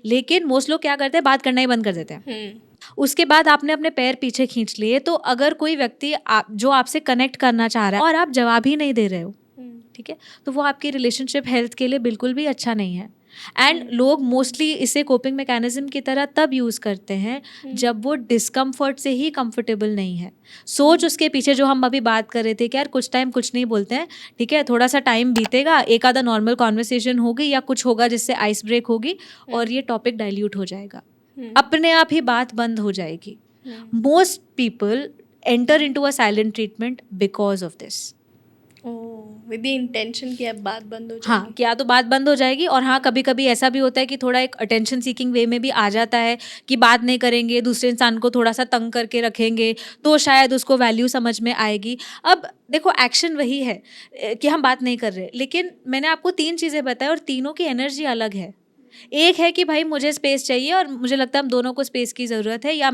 लेकिन मोस्ट लोग क्या करते हैं, बात करना ही बंद कर देते हैं। उसके बाद आपने अपने पैर पीछे खींच लिए, तो अगर कोई व्यक्ति जो आपसे कनेक्ट करना चाह रहा है और आप जवाब ही नहीं दे रहे हो, ठीक है, तो वो आपकी रिलेशनशिप हेल्थ के लिए बिल्कुल भी अच्छा नहीं है। एंड लोग मोस्टली इसे कोपिंग मैकेनिज्म की तरह तब यूज़ करते हैं जब वो डिस्कम्फर्ट से ही कंफर्टेबल नहीं है। सोच उसके पीछे जो हम अभी बात कर रहे थे कि यार कुछ टाइम कुछ नहीं बोलते हैं, ठीक है, थोड़ा सा टाइम बीतेगा, एक आधा नॉर्मल कॉन्वर्सेशन होगी या कुछ होगा जिससे आइस ब्रेक होगी और ये टॉपिक डाइल्यूट हो जाएगा, अपने आप ही बात बंद हो जाएगी। Most people enter into a silent treatment because of this. With the intention कि अब बात बंद हो जाएगी। हाँ, क्या तो बात बंद हो जाएगी। और हाँ, कभी कभी ऐसा भी होता है कि थोड़ा एक अटेंशन सीकिंग वे में भी आ जाता है कि बात नहीं करेंगे, दूसरे इंसान को थोड़ा सा तंग करके रखेंगे तो शायद उसको वैल्यू समझ में आएगी। अब देखो, एक्शन वही है कि हम बात नहीं कर रहे, लेकिन मैंने आपको 3 चीज़ें बताई और तीनों की एनर्जी अलग है। एक है कि भाई मुझे स्पेस चाहिए और मुझे लगता है हम दोनों को स्पेस की ज़रूरत है, या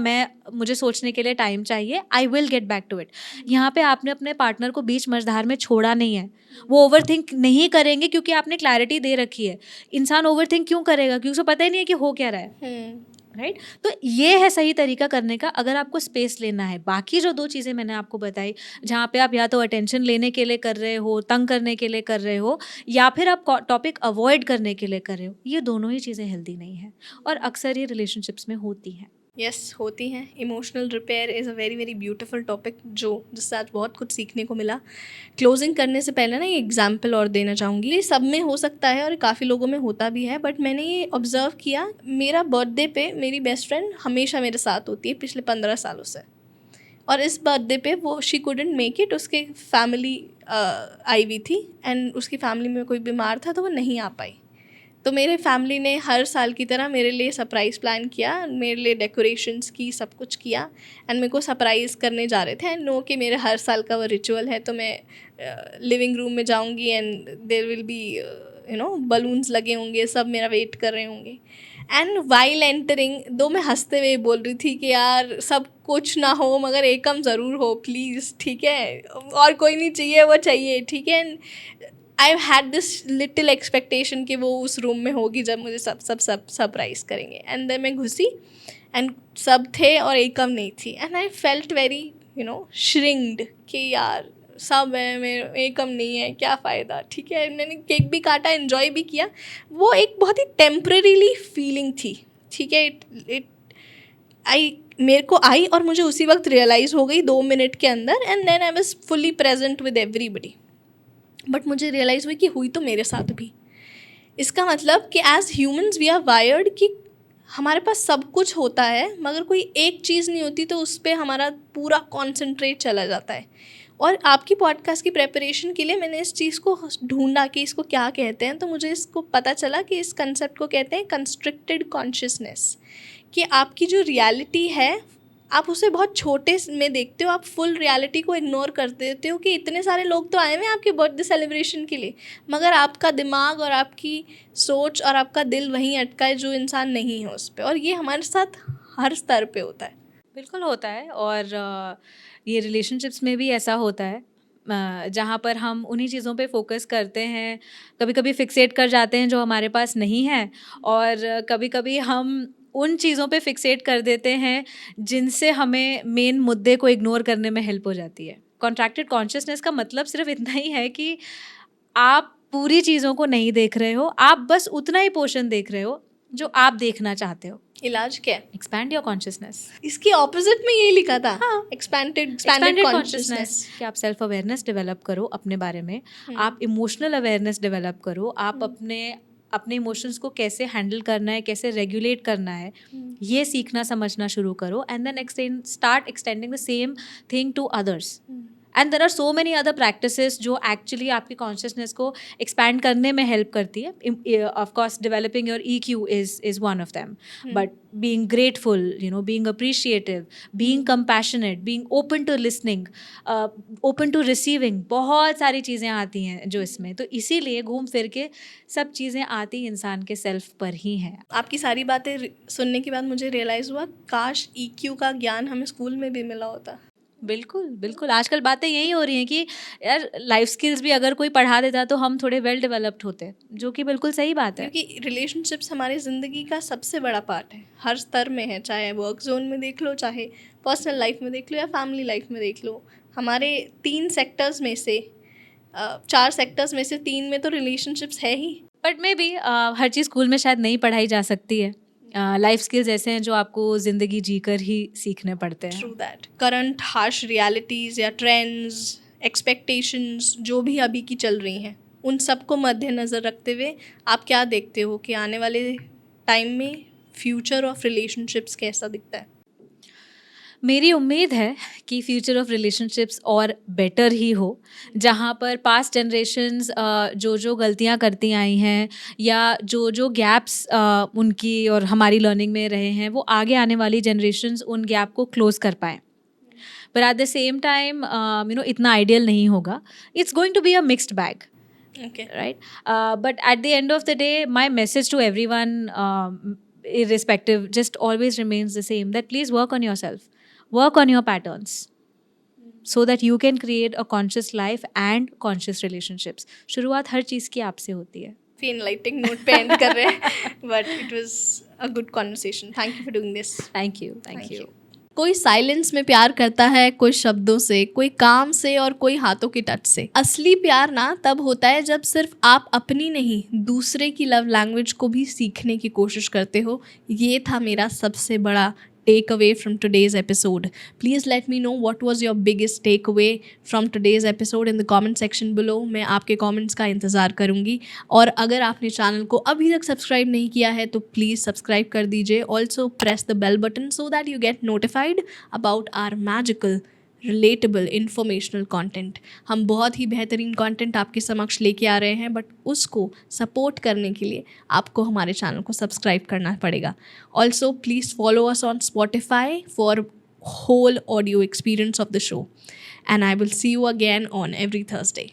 मुझे सोचने के लिए टाइम चाहिए, I will get back to it. यहाँ पे आपने अपने पार्टनर को बीच मझधार में छोड़ा नहीं है। वो ओवरथिंक नहीं करेंगे क्योंकि आपने क्लैरिटी दे रखी है। इंसान ओवरथिंक क्यों करेगा? क्योंकि उसको पता ही नहीं है कि हो क्या रहा है, राइट? तो ये है सही तरीका करने का, अगर आपको स्पेस लेना है। बाकी जो 2 चीज़ें मैंने आपको बताई, जहाँ पे आप या तो अटेंशन लेने के लिए कर रहे हो, तंग करने के लिए कर रहे हो, या फिर आप टॉपिक अवॉइड करने के लिए कर रहे हो, ये दोनों ही चीज़ें हेल्दी नहीं है और अक्सर ये रिलेशनशिप्स में होती हैं। यस, होती हैं। Emotional repair is a very very beautiful topic, जिससे आज बहुत कुछ सीखने को मिला। क्लोजिंग करने से पहले ना ये एग्जाम्पल और देना चाहूँगी। ये सब में हो सकता है और काफ़ी लोगों में होता भी है, बट मैंने ये ऑब्ज़र्व किया, मेरा बर्थडे पे मेरी बेस्ट फ्रेंड हमेशा मेरे साथ होती है पिछले 15 सालों से, और इस बर्थडे पे वो शी कुडंट मेक इट, उसके फैमिली आई हुई थी एंड उसकी फैमिली में कोई बीमार था तो वो नहीं आ पाई। तो मेरे फैमिली ने हर साल की तरह मेरे लिए सरप्राइज़ प्लान किया, मेरे लिए डेकोरेशंस की, सब कुछ किया एंड मेरे को सरप्राइज़ करने जा रहे थे। एंड नो कि मेरे हर साल का वो रिचुअल है, तो मैं लिविंग रूम में जाऊंगी and there will be balloons लगे होंगे, सब मेरा वेट कर रहे होंगे। एंड वाइल एंटरिंग, दो मैं हंसते हुए बोल रही थी कि यार सब कुछ ना हो मगर एकम ज़रूर हो प्लीज़, ठीक है, और कोई नहीं चाहिए, वो चाहिए, ठीक है। And I had this little expectation कि वो उस रूम में होगी जब मुझे सब सरप्राइज़ करेंगे। एंड देन मैं घुसी एंड सब थे और एकम नहीं थी, and I felt very shrinked कि यार सब है, मेरे एकम नहीं है, क्या फ़ायदा, ठीक है। मैंने केक भी काटा, एंजॉय भी किया। वो एक बहुत ही टेम्परेरीली फीलिंग थी, ठीक है। मेरे को आई और मुझे उसी वक्त रियलाइज़ हो गई 2 मिनट के अंदर, and then I was fully present with everybody. But मुझे रियलाइज़ हुई कि हुई तो मेरे साथ भी। इसका मतलब कि as humans we are wired कि हमारे पास सब कुछ होता है मगर कोई एक चीज़ नहीं होती तो उस पर हमारा पूरा कॉन्सेंट्रेट चला जाता है। और आपकी पॉडकास्ट की प्रेपरेशन के लिए मैंने इस चीज़ को ढूंढा कि इसको क्या कहते हैं, तो मुझे इसको पता चला कि इस कंसेप्ट को कहते हैं कंस्ट्रिक्टेड कॉन्शियसनेस। कि आपकी जो रियलिटी है आप उसे बहुत छोटे में देखते हो, आप फुल रियलिटी को इग्नोर कर देते हो कि इतने सारे लोग तो आए हुए हैं आपके बर्थडे सेलिब्रेशन के लिए, मगर आपका दिमाग और आपकी सोच और आपका दिल वहीं अटका है जो इंसान नहीं है उस पर। और ये हमारे साथ हर स्तर पे होता है। बिल्कुल होता है। और ये रिलेशनशिप्स में भी ऐसा होता है जहाँ पर हम उन्हीं चीज़ों पे फोकस करते हैं, कभी कभी फिक्सेट कर जाते हैं जो हमारे पास नहीं है, और कभी कभी हम उन चीज़ों पे फिक्सेट कर देते हैं जिनसे हमें मेन मुद्दे को इग्नोर करने में हेल्प हो जाती है। कॉन्ट्रैक्टेड कॉन्शियसनेस का मतलब सिर्फ इतना ही है कि आप पूरी चीज़ों को नहीं देख रहे हो, आप बस उतना ही पोर्शन देख रहे हो जो आप देखना चाहते हो। इलाज क्या है? Expand your consciousness. इसके ऑपोजिट में यही लिखा था, हाँ, एक्सपैंडेड कॉन्शियसनेस। कि आप सेल्फ अवेयरनेस डेवलप करो अपने बारे में, आप इमोशनल अवेयरनेस डेवलप करो, आप अपने इमोशंस को कैसे हैंडल करना है, कैसे रेगुलेट करना है, ये सीखना समझना शुरू करो। And then start extending the same thing to others. And there are so many other practices जो एक्चुअली आपकी कॉन्शियसनेस को एक्सपैंड करने में हेल्प करती है। Of course developing your EQ is one of them, but being grateful, being appreciative, being compassionate, being open to listening, open to receiving, बहुत सारी चीज़ें आती हैं जो इसमें। तो इसीलिए घूम फिर के सब चीज़ें आती इंसान के सेल्फ पर ही हैं। आपकी सारी बातें सुनने के बाद मुझे रियलाइज़ हुआ काश EQ का ज्ञान हमें स्कूल में भी मिला होता। बिल्कुल बिल्कुल, आजकल बातें यही हो रही हैं कि यार लाइफ स्किल्स भी अगर कोई पढ़ा देता तो हम थोड़े वेल डेवलप्ड होते, जो कि बिल्कुल सही बात है। क्योंकि रिलेशनशिप्स हमारी ज़िंदगी का सबसे बड़ा पार्ट है, हर स्तर में है, चाहे वर्क जोन में देख लो, चाहे पर्सनल लाइफ में देख लो या फैमिली लाइफ में देख लो। हमारे 3 सेक्टर्स में से 4 सेक्टर्स में से 3 में तो रिलेशनशिप्स है ही. बट मे बी हर चीज़ स्कूल में शायद नहीं पढ़ाई जा सकती है. लाइफ स्किल्स ऐसे हैं जो आपको ज़िंदगी जीकर ही सीखने पड़ते हैं. True that. Current harsh realities या ट्रेंड्स, एक्सपेक्टेशंस जो भी अभी की चल रही हैं, उन सबको मद्देनज़र रखते हुए आप क्या देखते हो कि आने वाले टाइम में फ्यूचर ऑफ रिलेशनशिप्स कैसा दिखता है? मेरी उम्मीद है कि फ्यूचर ऑफ रिलेशनशिप्स और बेटर ही हो, जहाँ पर पास्ट जनरेशन्स जो जो गलतियाँ करती आई हैं या जो जो गैप्स उनकी और हमारी लर्निंग में रहे हैं, वो आगे आने वाली जनरेशन्स उन गैप को क्लोज कर पाएँ. पर एट द सेम टाइम इतना आइडियल नहीं होगा. It's going to be a mixed bag. Okay. Right? But at the end of the day, my message to everyone, irrespective, just always remains the same, that please work on yourself, work on your patterns, so that you can create a conscious life and conscious relationships. शुरुआत हर चीज़ की आपसे होती है. काफ़ी इनलाइटिंग नोट पे एंड कर रहे हैं, but it was a good conversation. Thank you for doing this. Thank you. Thank you. कोई साइलेंस में प्यार करता है, कोई शब्दों से, कोई काम से और कोई हाथों की टच से. असली प्यार ना तब होता है जब सिर्फ आप अपनी नहीं दूसरे की लव लैंग्वेज को भी सीखने की कोशिश करते हो. ये था मेरा सबसे बड़ा take away from today's episode. Please let me know what was your biggest take away from today's episode in the comment section below. मैं आपके कमेंट्स का इंतज़ार करूँगी. और अगर आपने चैनल को अभी तक सब्सक्राइब नहीं किया है तो प्लीज़ सब्सक्राइब कर दीजिए. Also press the bell button so that you get notified about our magical relatable informational content. हम बहुत ही बेहतरीन कंटेंट आपके समक्ष लेके आ रहे हैं, बट उसको सपोर्ट करने के लिए आपको हमारे चैनल को सब्सक्राइब करना पड़ेगा. Also please follow us on Spotify for whole audio experience of the show. And I will see you again on every Thursday.